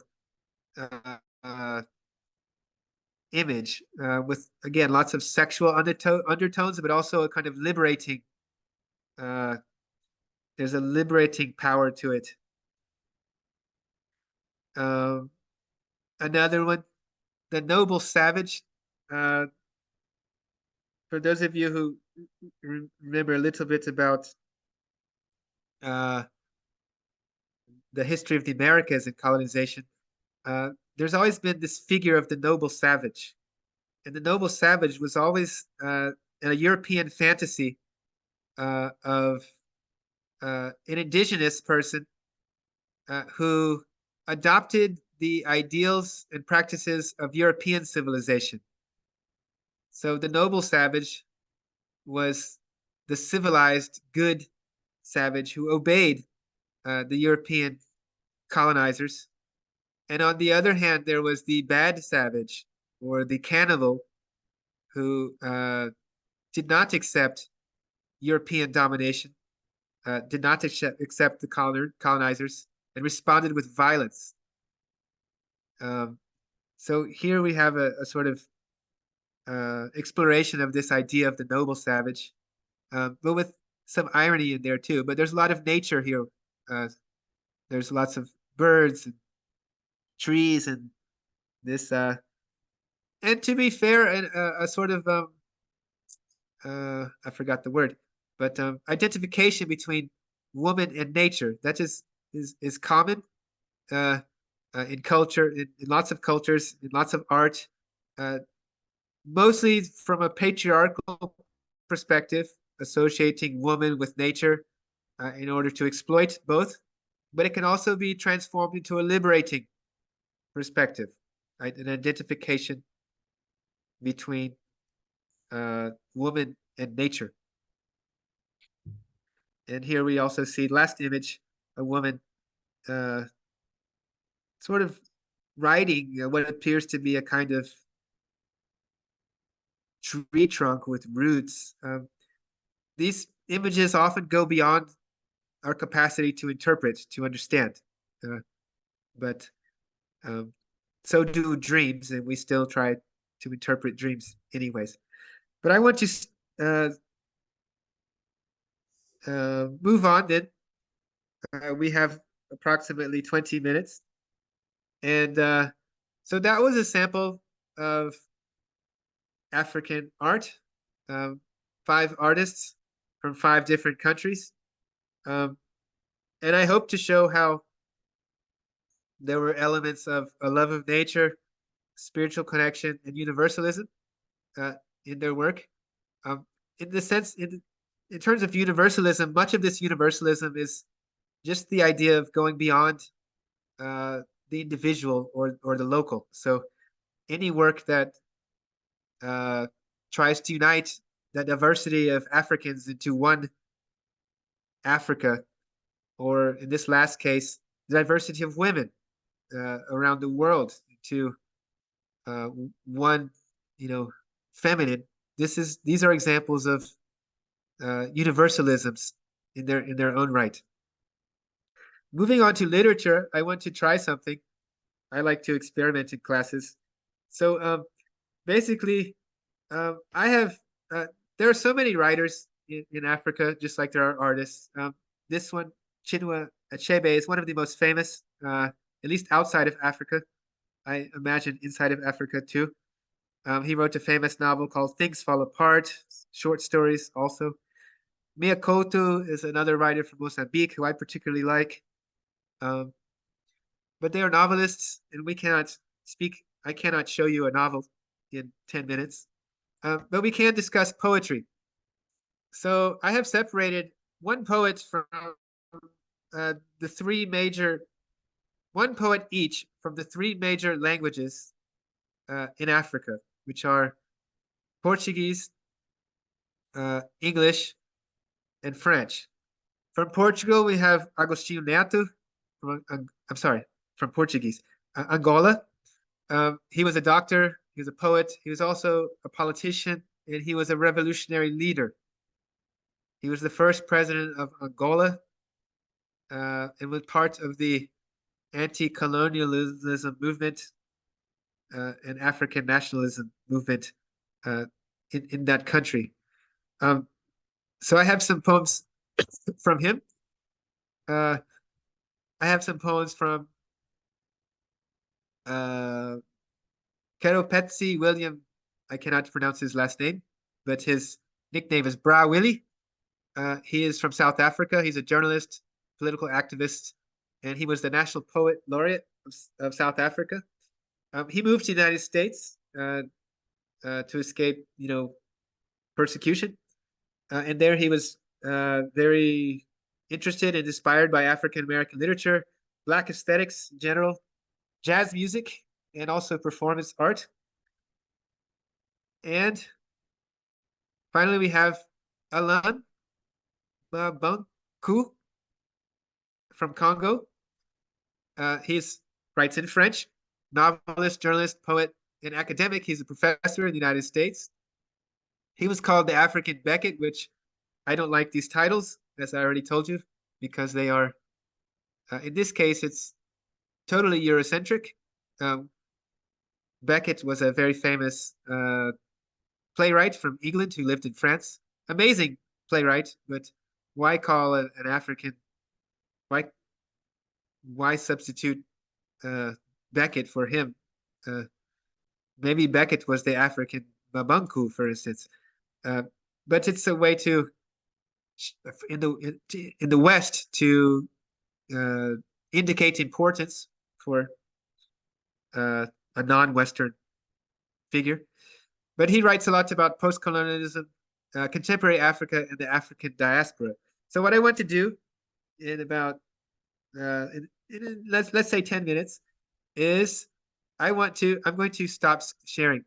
A: image, with, again, lots of sexual undertones, but also a kind of liberating. There's a liberating power to it. Another one, The Noble Savage. For those of you who remember a little bit about the history of the Americas and colonization, there's always been this figure of the noble savage. And the noble savage was always a European fantasy of an indigenous person who adopted the ideals and practices of European civilization. So the noble savage was the civilized, good savage who obeyed the European colonizers. And on the other hand, there was the bad savage, or the cannibal, who did not accept European domination, did not accept the colonizers and responded with violence. So here we have a sort of exploration of this idea of the noble savage, but with some irony in there too. But there's a lot of nature here. There's lots of birds and trees and this. And to be fair, a sort of I forgot the word, but identification between woman and nature that is common in culture, in lots of cultures, in lots of art, mostly from a patriarchal perspective, associating woman with nature in order to exploit both. But it can also be transformed into a liberating perspective, right? An identification between woman and nature. And here we also see, last image, a woman sort of riding what appears to be a kind of tree trunk with roots. These images often go beyond our capacity to interpret, to understand. But so do dreams, and we still try to interpret dreams anyways. But I want to move on then. We have approximately 20 minutes. And so that was a sample of African art, 5 artists from 5 different countries. And I hope to show how there were elements of a love of nature, spiritual connection, and universalism in their work. In the sense, in terms of universalism, much of this universalism is just the idea of going beyond the individual or the local. So any work that tries to unite the diversity of Africans into one Africa, or in this last case, the diversity of women around the world to one, feminine. These are examples of universalisms in their own right. Moving on to literature, I want to try something. I like to experiment in classes. So basically, I have there are so many writers in Africa, just like there are artists. This one, Chinua Achebe, is one of the most famous, at least outside of Africa. I imagine inside of Africa too. He wrote a famous novel called Things Fall Apart, short stories also. Mia Couto is another writer from Mozambique who I particularly like. But they are novelists, and we cannot speak. I cannot show you a novel in 10 minutes, but we can discuss poetry. So I have separated one poet from the 3 major, one poet each from the 3 major languages in Africa, which are Portuguese, English, and French. From Portugal, we have Agostinho Neto. From Portuguese, Angola. He was a doctor, he was a poet, he was also a politician, and he was a revolutionary leader. He was the first president of Angola and was part of the anti-colonialism movement and African nationalism movement in that country. So I have some poems from him. I have some poems from Keropetsi William. I cannot pronounce his last name, but his nickname is Bra Willie. He is from South Africa. He's a journalist, political activist, and he was the National Poet Laureate of South Africa. He moved to the United States to escape, persecution. And there he was very interested and inspired by African American literature, Black aesthetics in general, jazz music, and also performance art. And finally, we have Alain Mabankou from Congo. He writes in French, novelist, journalist, poet, and academic. He's a professor in the United States. He was called the African Beckett, which I don't like these titles. as I already told you, because they are, in this case, it's totally Eurocentric. Um, Beckett was a very famous playwright from England who lived in France. Amazing playwright, but why call an African? Why substitute Beckett for him? Maybe Beckett was the African Babanku, for instance. But it's a way to in the West to indicate importance for a non-Western figure. But he writes a lot about post-colonialism, contemporary Africa, and the African diaspora. So what I want to do in about let's say 10 minutes is I'm going to stop sharing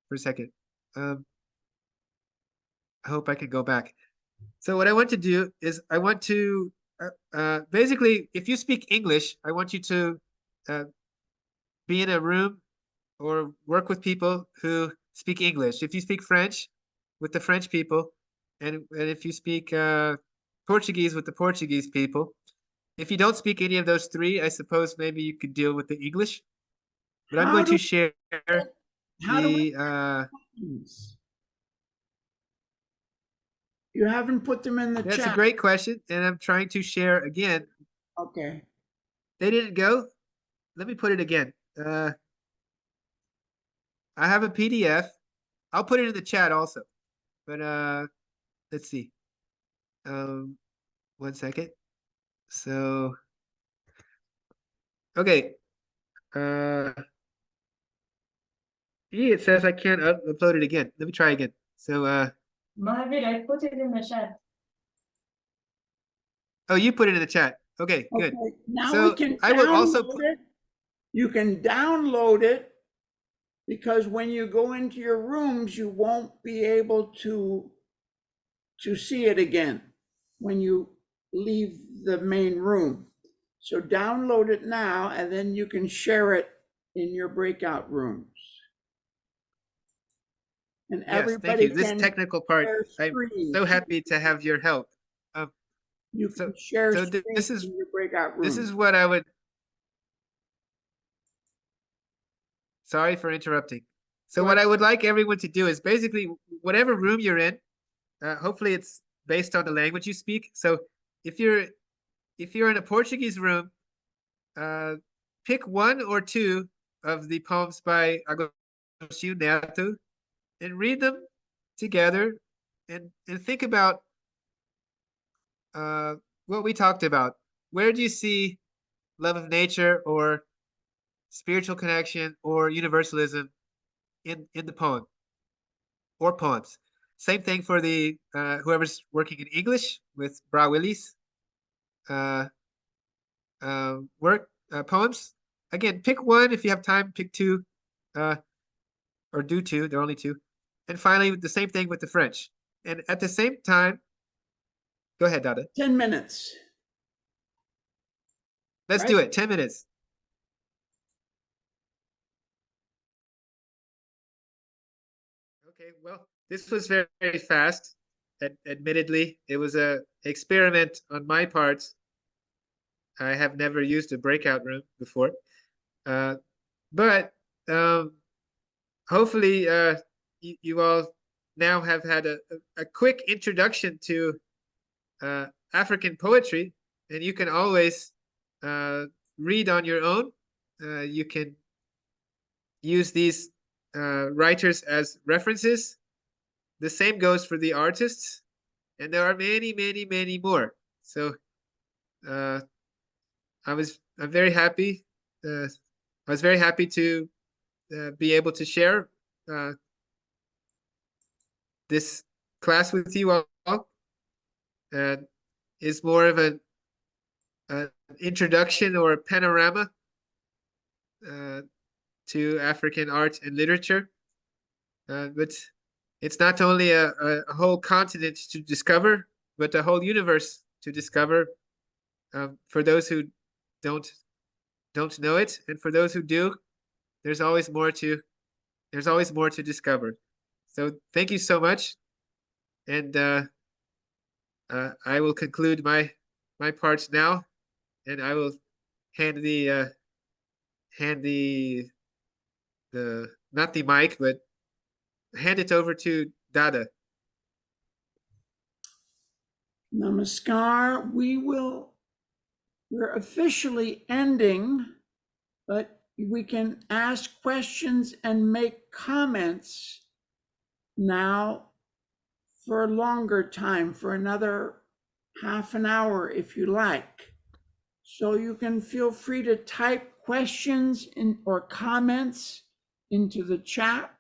A: for a second. I hope I can go back. So what I want to do is I want to basically, if you speak English, I want you to be in a room or work with people who speak English. If you speak French, with the French people, and if you speak Portuguese, with the Portuguese people. If you don't speak any of those three, I suppose maybe you could deal with the English. But I'm going to share the
B: You haven't put them in the chat.
A: That's a great question, and I'm trying to share again.
B: Okay.
A: They didn't go. Let me put it again. I have a PDF. I'll put it in the chat also. But let's see. 1 second. So okay. It says I can't upload it again. Let me try again. So
D: Mahavir, I put it in the chat.
A: oh, you put it in the chat. Okay, good.
B: Okay, now
A: So
B: we can
A: I will also
B: download it. You can download it because when you go into your rooms, you won't be able to see it again when you leave the main room. So download it now, and then you can share it in your breakout rooms. And
A: yes, thank
B: everybody
A: you. This
B: can
A: technical part,
B: share
A: I'm
B: screens.
A: so happy to have your help.
B: You
A: so-
B: can share
A: so
B: screens
A: this is-
B: in your breakout rooms.
A: This is what I would. Sorry for interrupting. So
B: Go
A: what
B: ahead.
A: I would like everyone to do is basically whatever room you're in, hopefully it's based on the language you speak. So if you're in a Portuguese room, pick one or two of the poems by Agostinho Neto and read them together and think about what we talked about. Where do you see love of nature or spiritual connection or universalism in the poem or poems? Same thing for the whoever's working in English with Bra Willis work poems. Again, pick one if you have time. Pick two, or do two. There are only two. And finally, the same thing with the French. And at the same time, go ahead, Dada.
B: 10 minutes.
A: Let's
B: Right.
A: do it. 10 minutes. Okay, well, this was very, very fast. Admittedly, it was a experiment on my part. I have never used a breakout room before. But hopefully you all now have had a quick introduction to African poetry, and you can always read on your own. You can use these writers as references. The same goes for the artists, and there are many, many, many more. So I'm very happy. I was very happy to be able to share this class with you all. And is more of an introduction or a panorama to African art and literature. But it's not only a whole continent to discover, but a whole universe to discover for those who don't know it, and for those who do, there's always more to discover. So thank you so much, and I will conclude my parts now, and I will hand the not the mic, but hand it over to Dada.
B: Namaskar. We're officially ending, but we can ask questions and make comments now for a longer time, for another half an hour if you like. So you can feel free to type questions or comments into the chat.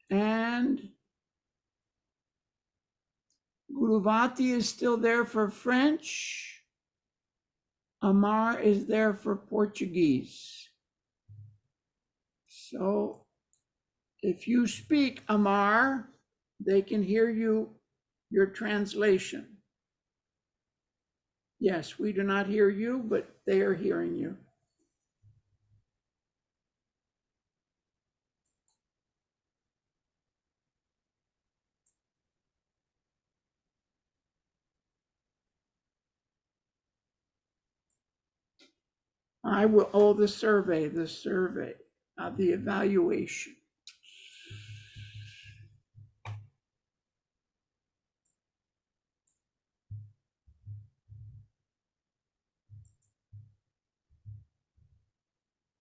B: And Guruvati is still there for French. Amar is there for Portuguese. So if you speak Amar, they can hear your translation. Yes, we do not hear you, but they are hearing you. The survey, the evaluation.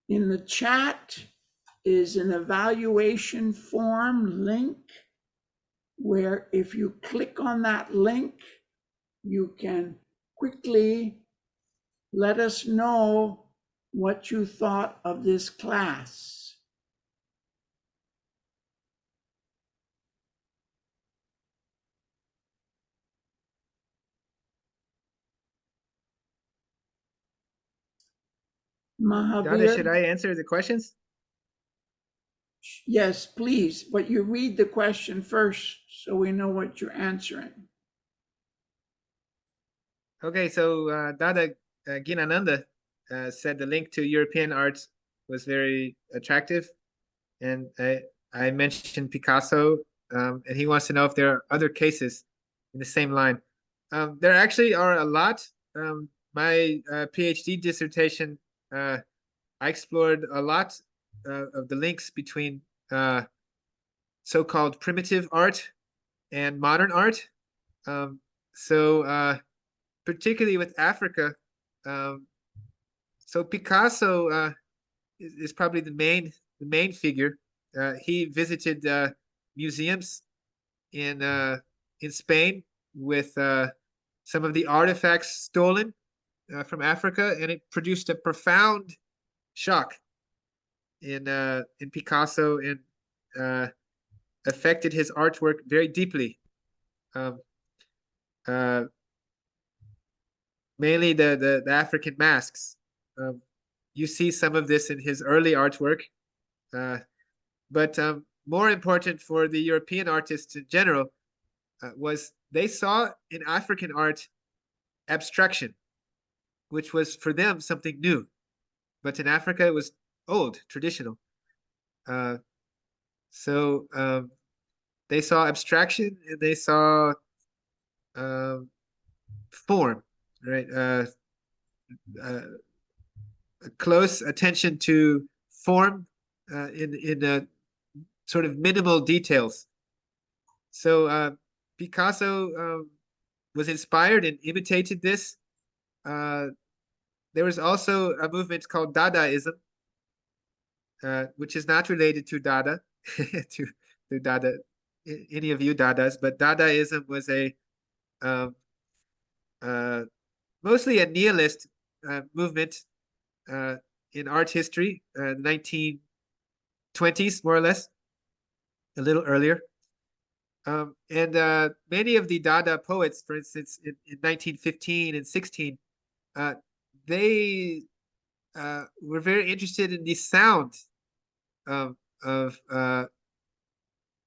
B: In the chat is an evaluation form link where if you click on that link, you can quickly let us know what you thought of this class.
A: Dada, should
B: Mahavir,
A: I answer the questions?
B: yes, please, but you read the question first so we know what you're answering.
A: Okay, so Dada Ginananda said the link to European art was very attractive, and I mentioned Picasso, and he wants to know if there are other cases in the same line. There actually are a lot. My PhD dissertation, I explored a lot of the links between so-called primitive art and modern art. So particularly with Africa, so Picasso is probably the main figure. He visited museums in Spain with some of the artifacts stolen from Africa, and it produced a profound shock in Picasso and affected his artwork very deeply. Mainly the African masks. You see some of this in his early artwork, but more important for the European artists in general was they saw in African art abstraction, which was for them something new, but in Africa it was old, traditional. So they saw abstraction and they saw form, right? Close attention to form in sort of minimal details. So Picasso was inspired and imitated this. There was also a movement called Dadaism, which is not related to Dada, to Dada, any of you Dadas, but Dadaism was a mostly a nihilist movement in art history, 1920s, more or less, a little earlier. And many of the Dada poets, for instance, in 1915 and 16, they were very interested in the sound of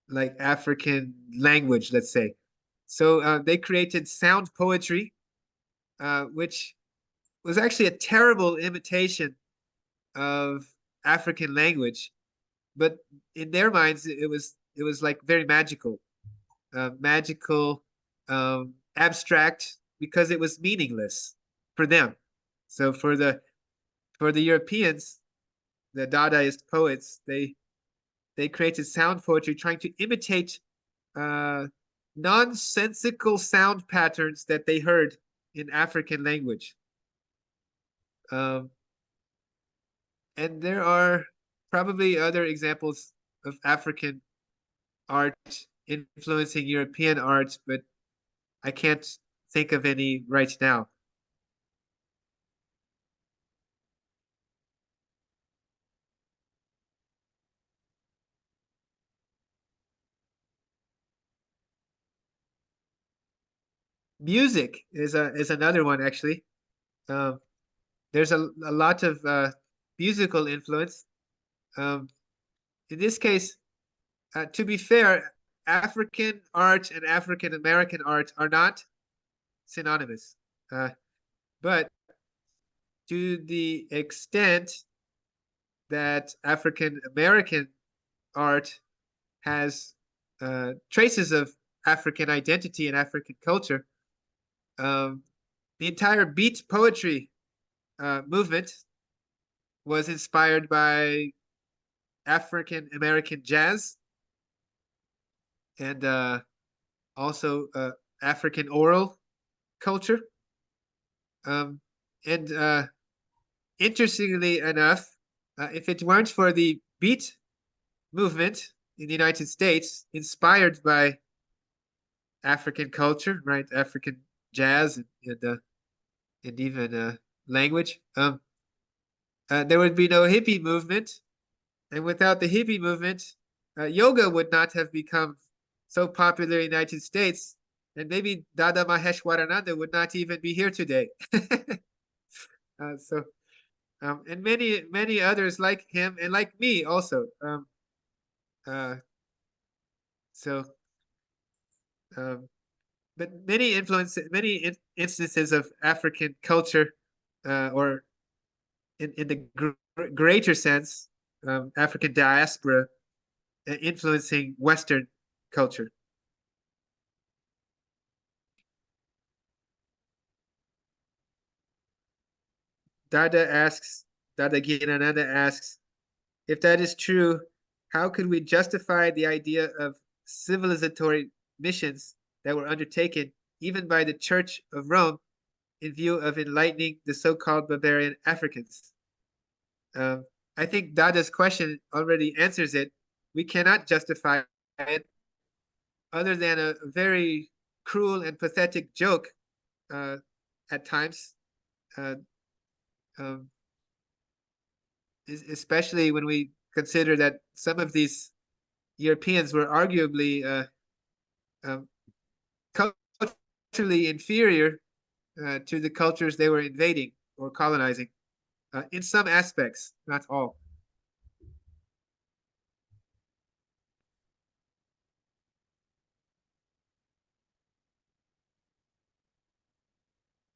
A: like African language, let's say. So they created sound poetry, which was actually a terrible imitation of African language, but in their minds it was like very magical, abstract because it was meaningless for them. So for the Europeans, the Dadaist poets, they created sound poetry trying to imitate nonsensical sound patterns that they heard in African language. And there are probably other examples of African art influencing European art, but I can't think of any right now. Music is another one actually. There's a lot of musical influence. In this case, to be fair, African art and African American art are not synonymous. But to the extent that African American art has traces of African identity and African culture, the entire beat poetry movement was inspired by African American jazz and also African oral culture. And interestingly enough, if it weren't for the beat movement in the United States, inspired by African culture, right? African jazz and even language, there would be no hippie movement. And without the hippie movement, yoga would not have become so popular in the United States. And maybe Dada Maheshwarananda would not even be here today. And many others like him and like me also. So, but many instances of African culture, or in the greater sense, African diaspora influencing Western culture. Dada Girananda asks, if that is true, how could we justify the idea of civilizatory missions that were undertaken even by the Church of Rome in view of enlightening the so-called barbarian Africans? I think Dada's question already answers it. We cannot justify it other than a very cruel and pathetic joke at times. Especially when we consider that some of these Europeans were arguably culturally inferior to the cultures they were invading or colonizing, in some aspects, not all.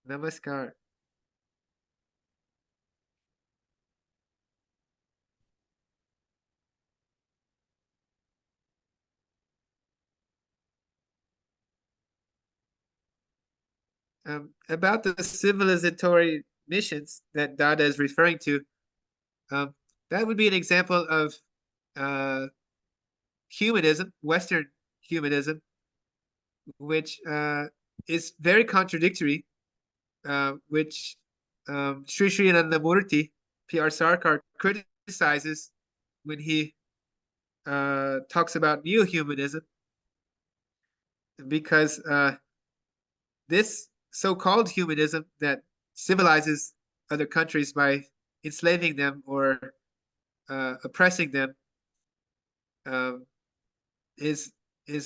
A: Namaskar. About the civilizatory missions that Dada is referring to, that would be an example of humanism, Western humanism, which is very contradictory, which Sri Sri Anandamurti, P.R. Sarkar, criticizes when he talks about neo-humanism, because this so-called humanism that civilizes other countries by enslaving them or oppressing them is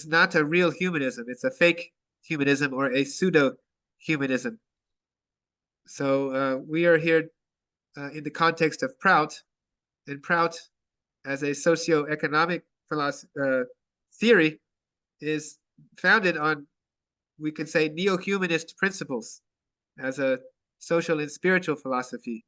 A: not a real humanism. It's a fake humanism or a pseudo-humanism. So we are here in the context of Prout, and Prout, as a socio-economic theory, is founded on, we could say, neo-humanist principles as a social and spiritual philosophy.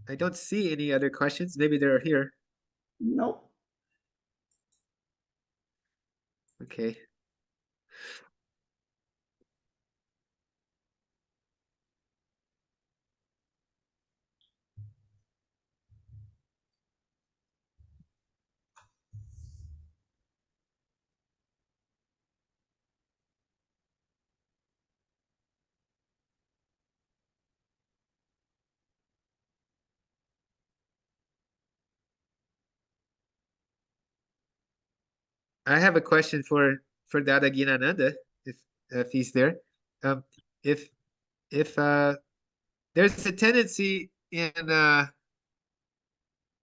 A: I don't see any other questions. Maybe they're here.
B: Nope.
A: Okay. I have a question for Dada Ginananda, if he's there. Um, if there's a tendency in the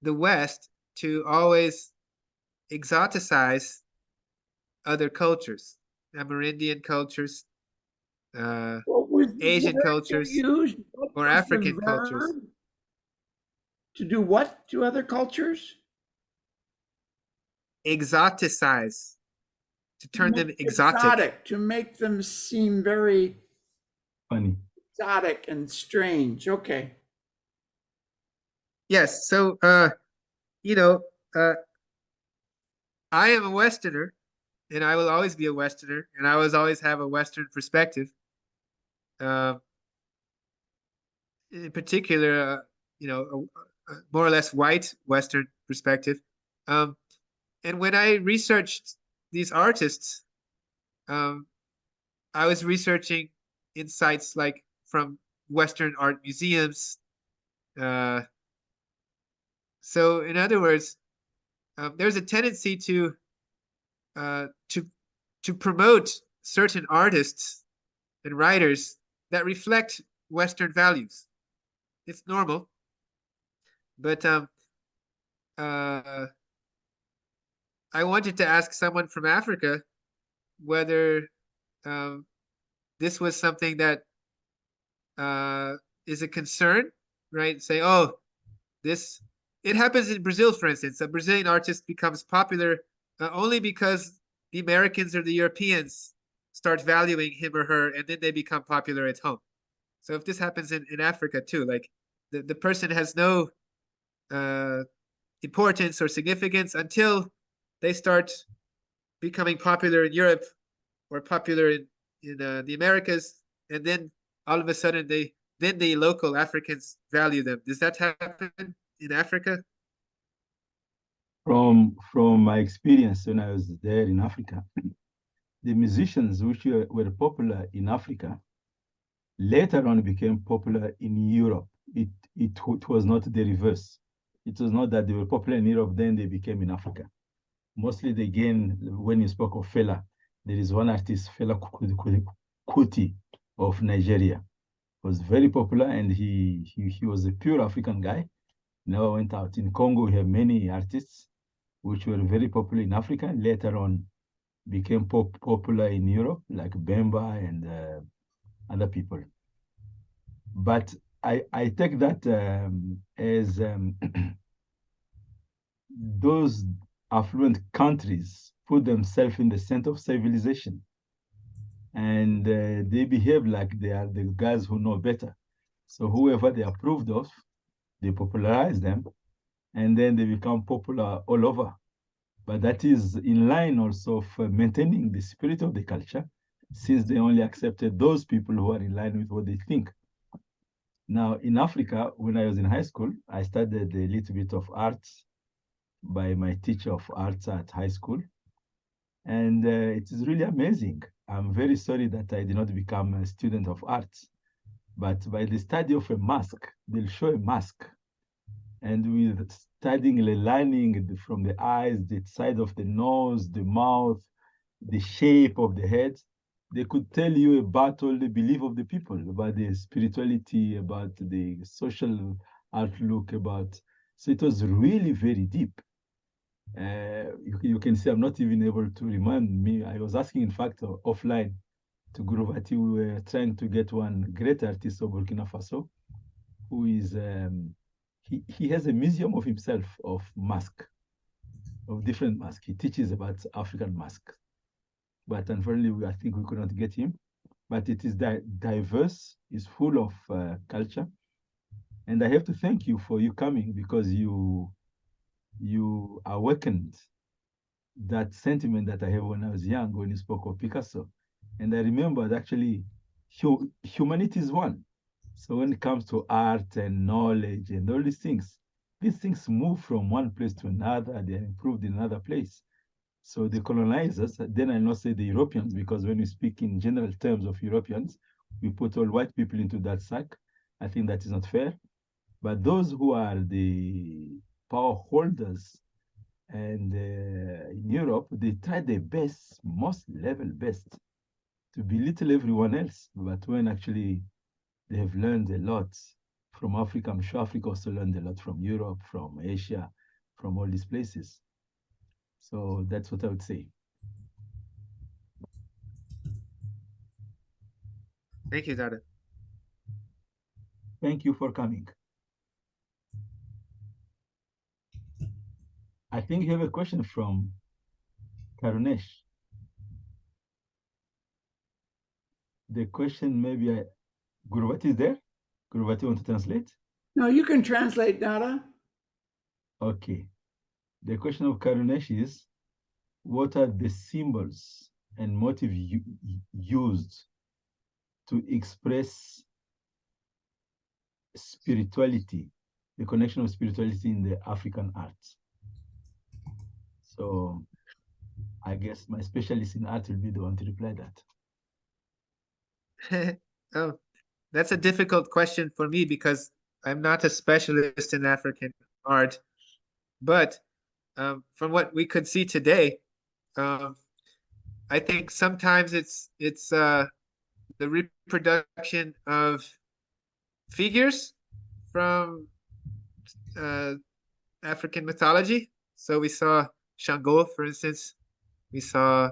A: West to always exoticize other cultures, Amerindian cultures,
B: What was the
A: Asian
B: word you
A: cultures,
B: used? What
A: or
B: was the
A: African cultures.
B: verb? To do what to other cultures?
A: Exoticize, to
B: To
A: turn
B: make
A: them exotic.
B: to make them seem very
C: Funny.
B: exotic and strange. Okay.
A: Yes, so you know, I am a Westerner, and I will always be a Westerner, and I will always have a Western perspective. Uh, in particular, a more or less white Western perspective. Um, and when I researched these artists, um, I was researching insights like from Western art museums. Uh, so, in other words, there's a tendency uh, to to promote certain artists and writers that reflect Western values. It's normal, but uh, I wanted to ask someone from Africa whether um, this was something that is a concern, right? Say, oh, this it happens in Brazil, for instance. A Brazilian artist becomes popular only because the Americans or the Europeans start valuing him or her, and then they become popular at home. So if this happens in Africa too, like the person has no uh, importance or significance until they start becoming popular in Europe or popular in the Americas, and then all of a sudden then the local Africans value them. Does that happen in Africa?
C: From my experience when I was there in Africa, the musicians which were popular in Africa later on became popular in Europe. It was not the reverse. It was not that they were popular in Europe, then they became in Africa. Mostly, again, when you spoke of Fela, there is one artist, Fela Kuti of Nigeria, was very popular, and he was a pure African guy. Never went out. In Congo, we have many artists which were very popular in Africa, later on became popular in Europe, like Bemba and other people. But I take that as those affluent countries put themselves in the center of civilization, and they behave like they are the guys who know better. So whoever they approved of, they popularize them, and then they become popular all over. But that is in line also for maintaining the spirit of the culture, since they only accepted those people who are in line with what they think. Now, in Africa, when I was in high school, I studied a little bit of arts by my teacher of arts at high school. And it is really amazing. I'm very sorry that I did not become a student of arts. But by the study of a mask, they'll show a mask. And with studying the lining from the eyes, the side of the nose, the mouth, the shape of the head, they could tell you about all the belief of the people, about the spirituality, about the social outlook, about. So it was really very deep. You can see I'm not even able to remind me. I was asking, in fact, offline to Guruvati, we were trying to get one great artist of Burkina Faso, who is, he has a museum of himself of mask, of different masks. He teaches about African masks. But unfortunately, I think we could not get him. But it is diverse, it's full of culture. And I have to thank you for you coming, because you awakened that sentiment that I have when I was young, when you spoke of Picasso. And I remembered actually humanity is one. So when it comes to art and knowledge and all these things move from one place to another, they are improved in another place. So the colonizers, then I not say the Europeans, because when we speak in general terms of Europeans, we put all white people into that sack. I think that is not fair. But those who are the power holders and in Europe, they try their best, most level best, to belittle everyone else. But when actually they have learned a lot from Africa, I'm sure Africa also learned a lot from Europe, from Asia, from all these places. So that's what I would say.
A: Thank you, Dada.
C: Thank you for coming. I think you have a question from Karunesh. The question maybe Guruvati is there? Guruvati want to translate?
B: No, you can translate, Dada.
C: Okay. The question of Karunesh is, what are the symbols and motive used to express spirituality, the connection of spirituality in the African arts? So I guess my specialist in art will be the one to reply that.
A: Oh, that's a difficult question for me because I'm not a specialist in African art. But from what we could see today, I think sometimes it's the reproduction of figures from African mythology. So we saw Shango, for instance. We saw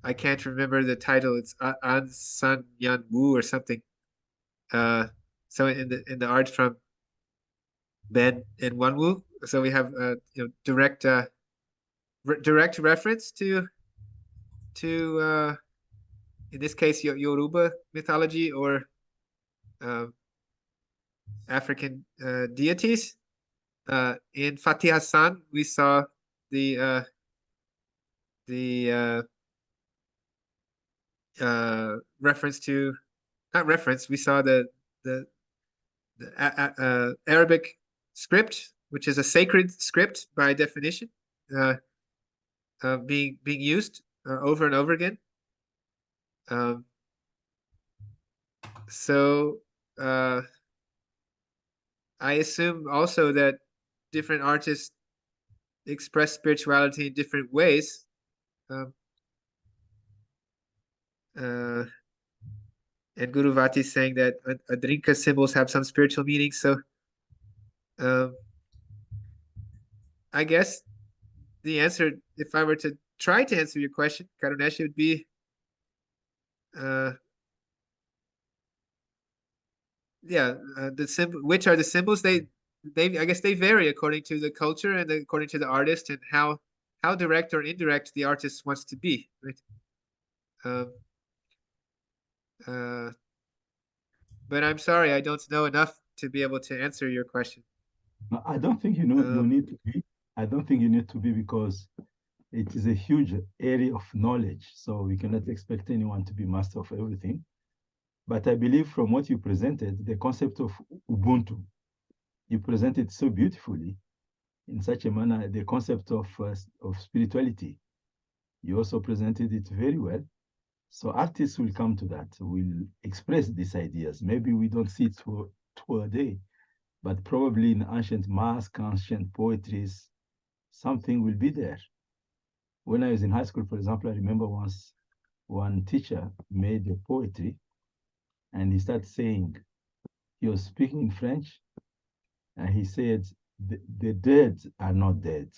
A: I can't remember the title. It's An San Yan Wu or something. So in the art from Ben and Wanwu, so we have direct direct reference to in this case Yoruba mythology or African deities. In Fatih Hassan, we saw the reference to not reference. We saw the Arabic script, which is a sacred script by definition, being used over and over again. So I assume also that different artists express spirituality in different ways. And Guruvati is saying that Adrinka symbols have some spiritual meaning. So I guess the answer, if I were to try to answer your question, Karunesh, would be the symbol. Which are the symbols? They I guess they vary according to the culture and according to the artist and how direct or indirect the artist wants to be, right? But I'm sorry, I don't know enough to be able to answer your question.
C: No, I don't think you need to be. I don't think you need to be, because it is a huge area of knowledge. So we cannot expect anyone to be master of everything. But I believe from what you presented, the concept of Ubuntu, you presented so beautifully in such a manner, the concept of spirituality. You also presented it very well. So artists will come to that, will express these ideas. Maybe we don't see it today, but probably in ancient masks, ancient poetries, something will be there. When I was in high school, for example, I remember once one teacher made a poetry and he started saying, he was speaking in French, and he said, the dead are not dead.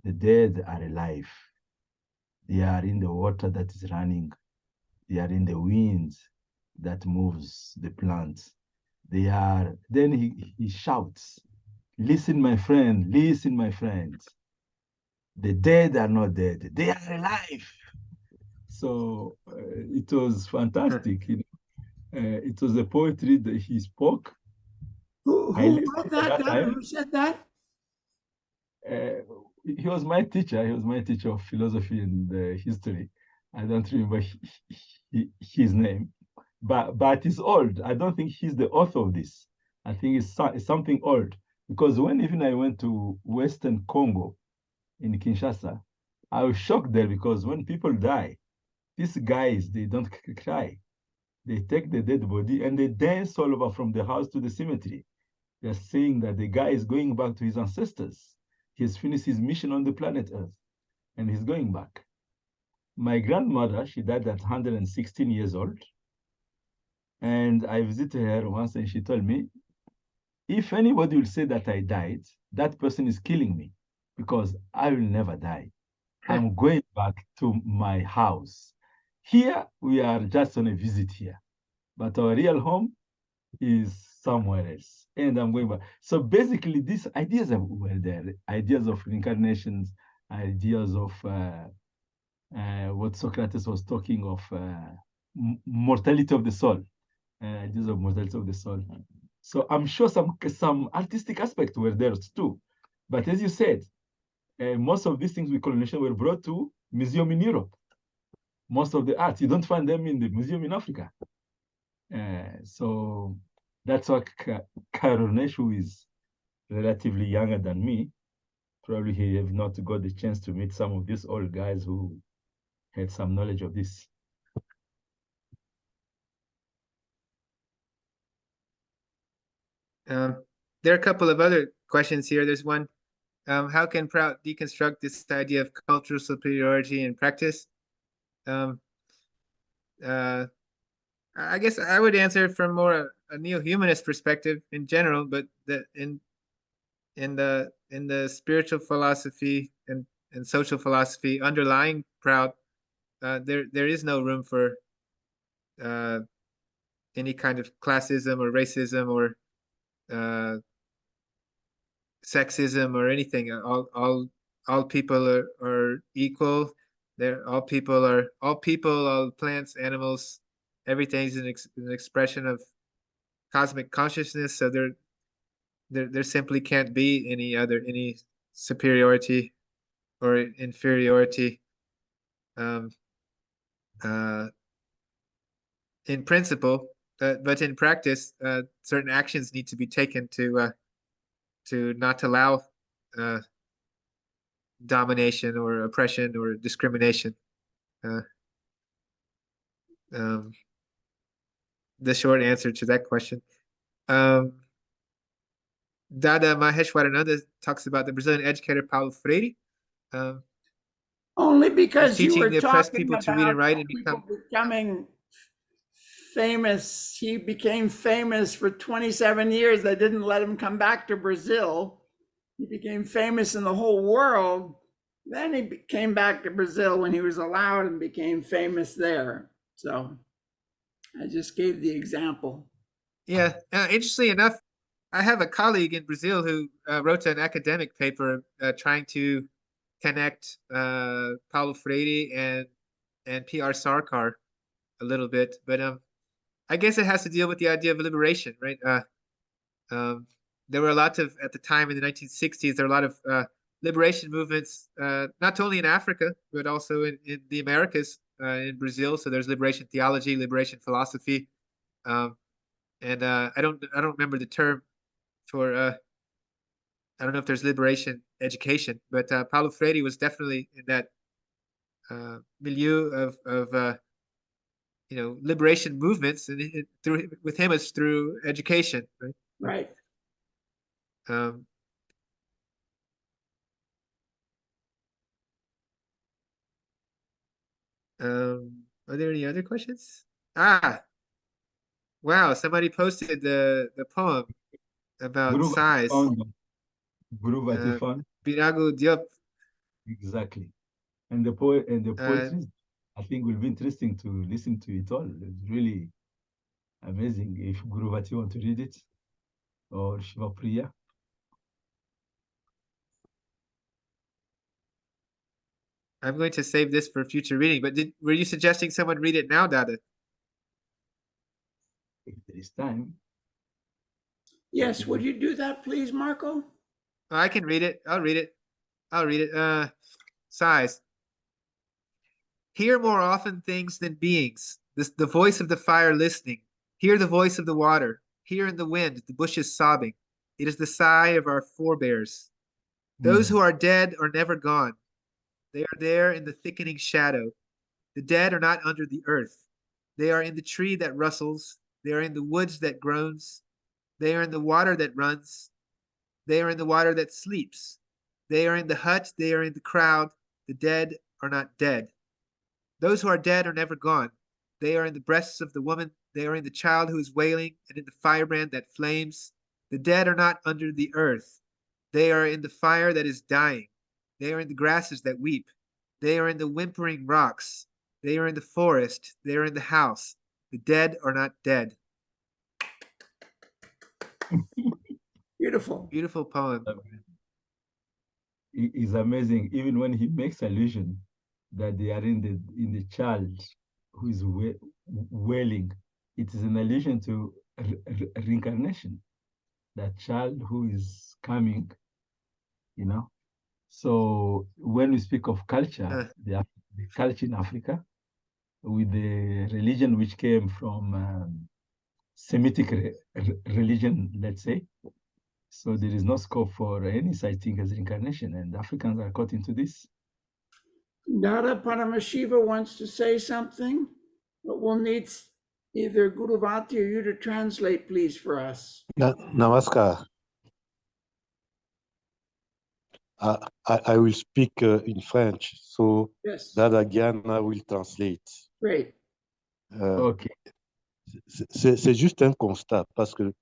C: The dead are alive. They are in the water that is running. They are in the wind that moves the plants. They are, then he shouts, listen, my friend, listen, my friends. The dead are not dead. They are alive. So it was fantastic, you know. It was a poetry that he spoke.
B: Who
C: I listened
B: wrote
C: at
B: that,
C: that time.
B: Who said that?
C: He was my teacher. He was my teacher of philosophy and history. I don't remember his name, but it's old. I don't think he's the author of this. I think it's something old, because when even I went to Western Congo in Kinshasa, I was shocked there, because when people die, these guys, they don't cry. They take the dead body and they dance all over from the house to the cemetery. They're saying that the guy is going back to his ancestors. He has finished his mission on the planet Earth and he's going back. My grandmother, she died at 116 years old. And I visited her once and she told me, if anybody will say that I died, that person is killing me, because I will never die. I'm going back to my house. Here, we are just on a visit here, but our real home is somewhere else. And I'm going back. So basically, these ideas were there, ideas of reincarnations, ideas of what Socrates was talking of, mortality of the soul, ideas of mortality of the soul. So I'm sure some artistic aspects were there too. But as you said, most of these things with colonization were brought to museum in Europe. Most of the arts, you don't find them in the museum in Africa. So that's why Karunesh, who is relatively younger than me, probably he have not got the chance to meet some of these old guys who had some knowledge of this.
A: There are a couple of other questions here. There's one, how can Prout deconstruct this idea of cultural superiority in practice? Um, I guess I would answer from more a neo-humanist perspective in general, but in the spiritual philosophy and social philosophy underlying Prout, there is no room for any kind of classism or racism or sexism or anything. All people are equal. All people, all plants, animals, everything's an expression of cosmic consciousness. So there simply can't be any superiority or inferiority. Uh, in principle, but in practice, certain actions need to be taken to not allow domination or oppression or discrimination. Uh, um, the short answer to that question. Dada Maheshwarananda talks about the Brazilian educator Paulo Freire.
B: Only
A: He's
B: because you
A: teaching
B: were
A: the oppressed
B: talking
A: people to read
B: about
A: and write and
B: people
A: become.
B: becoming famous. He became famous for 27 years. They didn't let him come back to Brazil. He became famous in the whole world. Then he came back to Brazil when he was allowed and became famous there. So I just gave the example.
A: Yeah, interestingly enough, I have a colleague in Brazil who wrote an academic paper trying to connect Paulo Freire and P.R. Sarkar a little bit, but I guess it has to deal with the idea of liberation, right? There were a lot of, at the time in the 1960s, there were a lot of liberation movements, not only in Africa, but also in the Americas, in Brazil. So there's liberation theology, liberation philosophy. And I don't remember the term for, I don't know if there's liberation education, but Paulo Freire was definitely in that milieu of liberation movements, and through with him it's through education, right?
B: Right.
A: Um, are there any other questions? Wow, somebody posted the poem about
C: Guru Vati
A: size.
C: found, Guru Vati found,
A: Birago Diop.
C: exactly. And the
A: Uh,
C: poetry, I think, will be interesting to listen to it all. It's really amazing. If Guru Vati want to read it, or Shiva Priya.
A: I'm going to save this for future reading, but were you suggesting someone read it now, Dada?
C: there is time.
B: Yes, would you do that, please, Marco?
A: I can read it. I'll read it. Size. Hear more often things than beings. The voice of the fire listening. Hear the voice of the water. Hear in the wind the bushes sobbing. It is the sigh of our forebears. Those who are dead are never gone. They are there in the thickening shadow. The dead are not under the earth. They are in the tree that rustles. They are in the woods that groans. They are in the water that runs. They are in the water that sleeps. They are in the hut. They are in the crowd. The dead are not dead. Those who are dead are never gone. They are in the breasts of the woman. They are in the child who is wailing and in the firebrand that flames. The dead are not under the earth. They are in the fire that is dying. They are in the grasses that weep. They are in the whimpering rocks. They are in the forest. They are in the house. The dead are not dead.
B: Beautiful.
A: Beautiful poem.
C: It's amazing, even when he makes allusion that they are in the child who is wailing. It is an allusion to reincarnation, that child who is coming, you know. So when we speak of culture, the culture in Africa, with the religion which came from Semitic religion, let's say, so there is no scope for any such thing as reincarnation, and Africans are caught into this.
B: Dada Paramashiva wants to say something, but we'll need either Guruvati or you to translate, please, for us.
E: Namaskar. I will speak in French, so
B: Yes.
E: Dada Gyana will translate.
B: Great.
C: Okay.
E: C'est juste un constat, parce que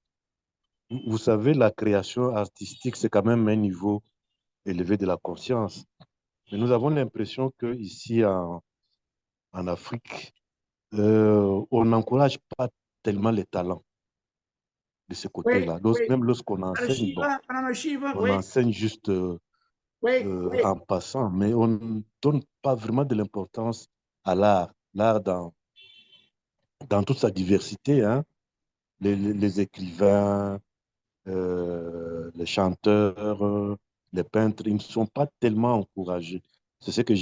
E: vous savez, la création artistique, c'est quand même un niveau élevé de la conscience. Mais nous avons l'impression qu'ici en Afrique, on n'encourage pas tellement les talents de ce côté-là. Même lorsqu'on enseigne, on enseigne juste en passant, mais on ne donne pas vraiment de l'importance à l'art. L'art dans toute sa diversité, hein. Les écrivains, les chanteurs, les peintres, ils ne sont pas tellement encouragés. C'est ce que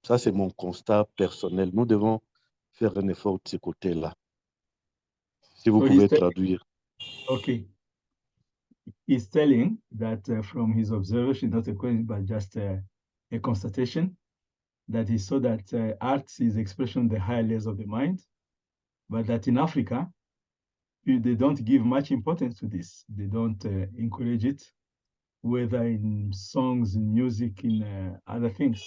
E: ça c'est mon constat personnel. Nous devons faire un effort de ce côté-là. Si vous pouvez traduire.
C: Okay. He's telling that from his observation, not a question, but just a constatation, that he saw that art is expression of the higher layers of the mind, but that in Africa, they don't give much importance to this. They don't encourage it, whether in songs, in music, in other things.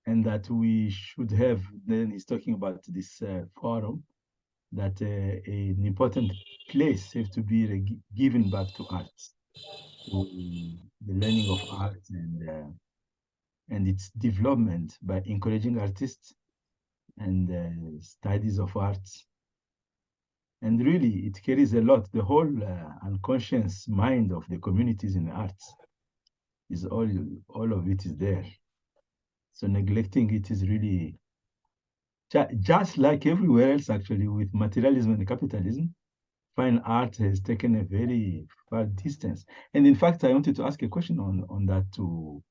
C: And that we should have, then he's talking about this forum, that an important place has to be given back to arts, to the learning of art and its development by encouraging artists and studies of arts. And really, it carries a lot. The whole unconscious mind of the communities in the arts is all of it is there. So neglecting it is really just like everywhere else, actually, with materialism and capitalism. Fine art has taken a very far distance. And in fact, I wanted to ask a question on that to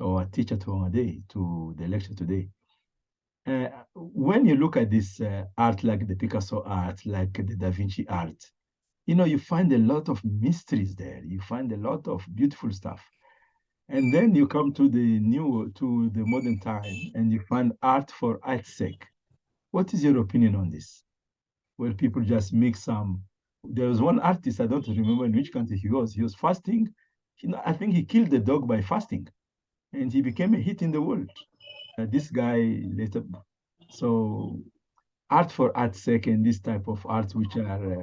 C: our teacher today, to the lecture today. When you look at this art, like the Picasso art, like the Da Vinci art, you find a lot of mysteries there. You find a lot of beautiful stuff. And then you come to the modern time, and you find art for art's sake. What is your opinion on this? Where people just make there was one artist, I don't remember in which country he was fasting. I think he killed the dog by fasting, and he became a hit in the world. This guy later, so art for art's sake and this type of art, which are,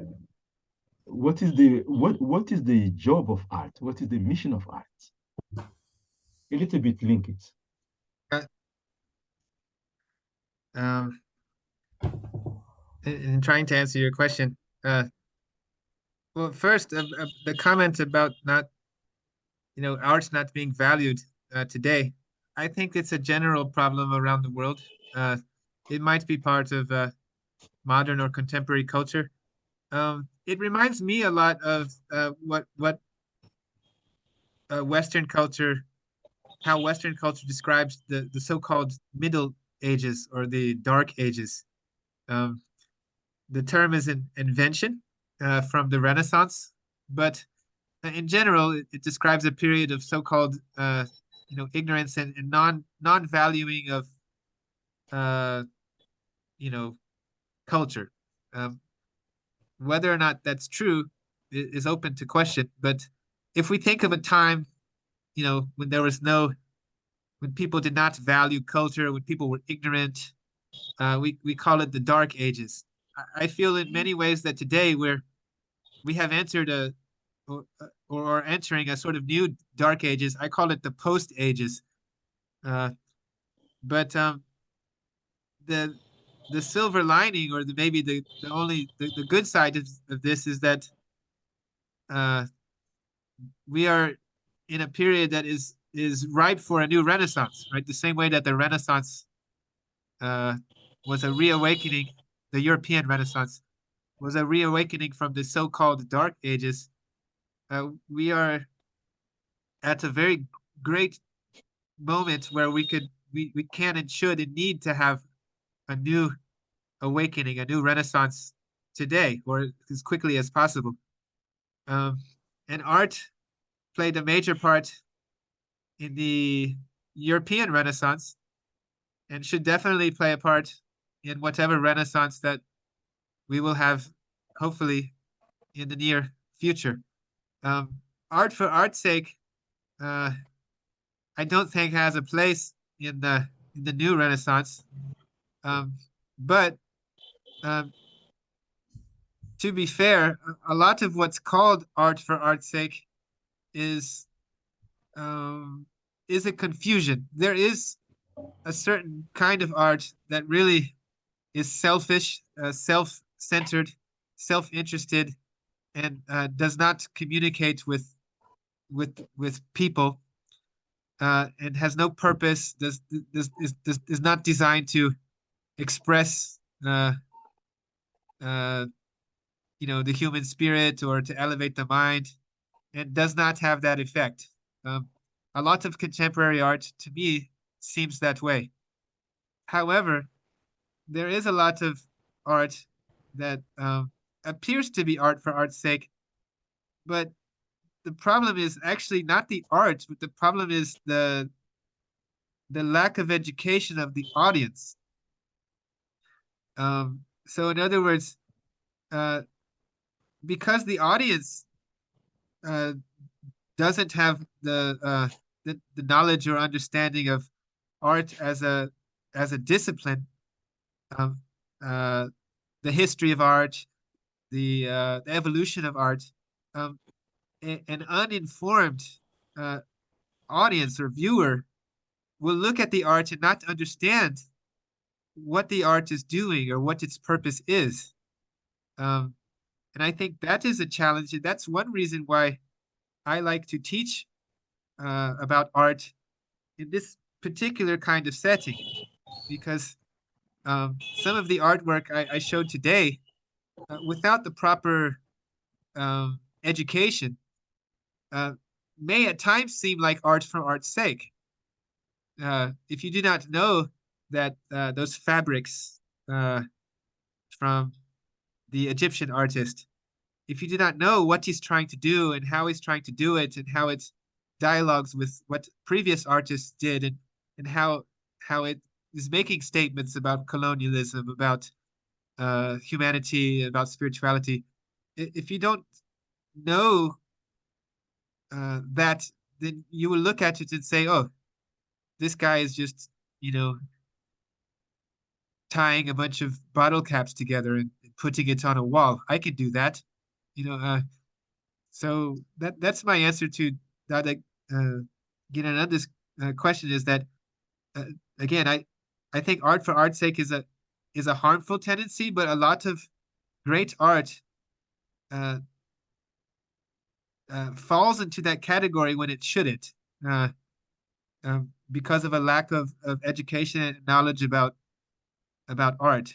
C: what is the job of art? What is the mission of art? A little bit link it.
A: In trying to answer your question, well, first, the comment about arts not being valued today, I think it's a general problem around the world. It might be part of modern or contemporary culture, It reminds me a lot of what Western culture, how Western culture describes the so-called Middle Ages or the Dark Ages. Um, the term is an invention from the Renaissance, but in general, it describes a period of so-called ignorance and non-valuing of uh, you know culture. Um, whether or not that's true is open to question. But if we think of a time, when there was when people did not value culture, when people were ignorant, we call it the Dark Ages. I feel in many ways that today we have entered or are entering a sort of new Dark Ages. I call it the Post Ages. But the the silver lining, or maybe the only the good side of this is that uh, we are in a period that is ripe for a new Renaissance, right? The same way that the Renaissance uh, was a reawakening, the European Renaissance was a reawakening from the so-called Dark Ages. We are at a very great moment where we can and should and need to have a new awakening, a new Renaissance today, or as quickly as possible. And art played a major part in the European Renaissance and should definitely play a part in whatever Renaissance that we will have, hopefully, in the near future. Art for art's sake, I don't think has a place in the new Renaissance. But to be fair, a lot of what's called art for art's sake is a confusion. There is a certain kind of art that really is selfish, self-centered, self-interested, and does not communicate with people, and has no purpose. Is not designed to express the human spirit or to elevate the mind, and does not have that effect. A lot of contemporary art, to me, seems that way. However, there is a lot of art that appears to be art for art's sake, but the problem is actually not the art, but the problem is the lack of education of the audience. So in other words, because the audience uh, doesn't have the knowledge or understanding of art as a discipline, um, uh, the history of art, the evolution of art, um, an uninformed audience or viewer will look at the art and not understand what the art is doing or what its purpose is. And I think that is a challenge. And that's one reason why I like to teach about art in this particular kind of setting, because some of the artwork I showed today, without the proper education, may at times seem like art for art's sake. If you do not know that those fabrics from the Egyptian artist, if you do not know what he's trying to do and how he's trying to do it and how it dialogues with what previous artists did, and how it is making statements about colonialism, about humanity, about spirituality. If you don't know that, then you will look at it and say, "Oh, this guy is just, tying a bunch of bottle caps together and putting it on a wall. I can do that." You know, so that's my answer to that. This question is that again, I think art for art's sake is a harmful tendency, but a lot of great art falls into that category when it shouldn't, because of a lack of education and knowledge about art.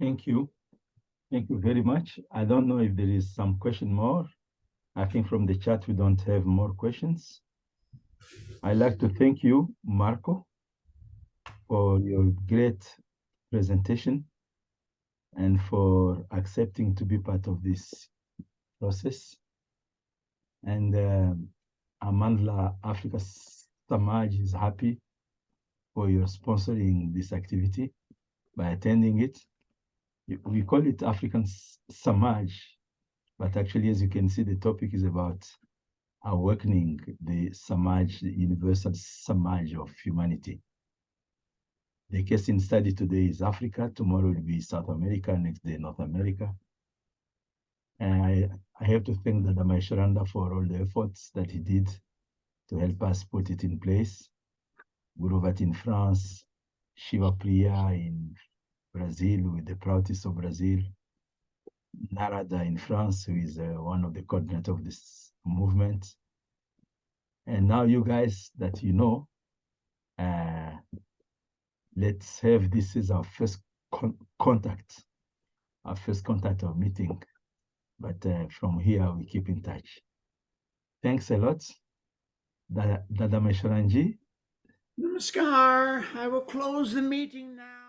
C: Thank you. Thank you very much. I don't know if there is some question more. I think from the chat, we don't have more questions. I'd like to thank you, Marco, for your great presentation and for accepting to be part of this process. And Amandla Africa Samaj is happy for your sponsoring this activity by attending it. We call it African Samaj, but actually, as you can see, the topic is about awakening the Samaj, the universal Samaj of humanity. The case in study today is Africa, tomorrow will be South America, next day North America. And I have to thank Dada Maishoranda for all the efforts that he did to help us put it in place. Guruvat in France, Shiva Priya in Brazil with the Proudest of Brazil, Narada in France, who is one of the coordinators of this movement. And now you guys that you know, let's have this as our first contact, our first contact or meeting. But from here, we keep in touch. Thanks a lot. Dada Maishoranji.
B: Namaskar. I will close the meeting now.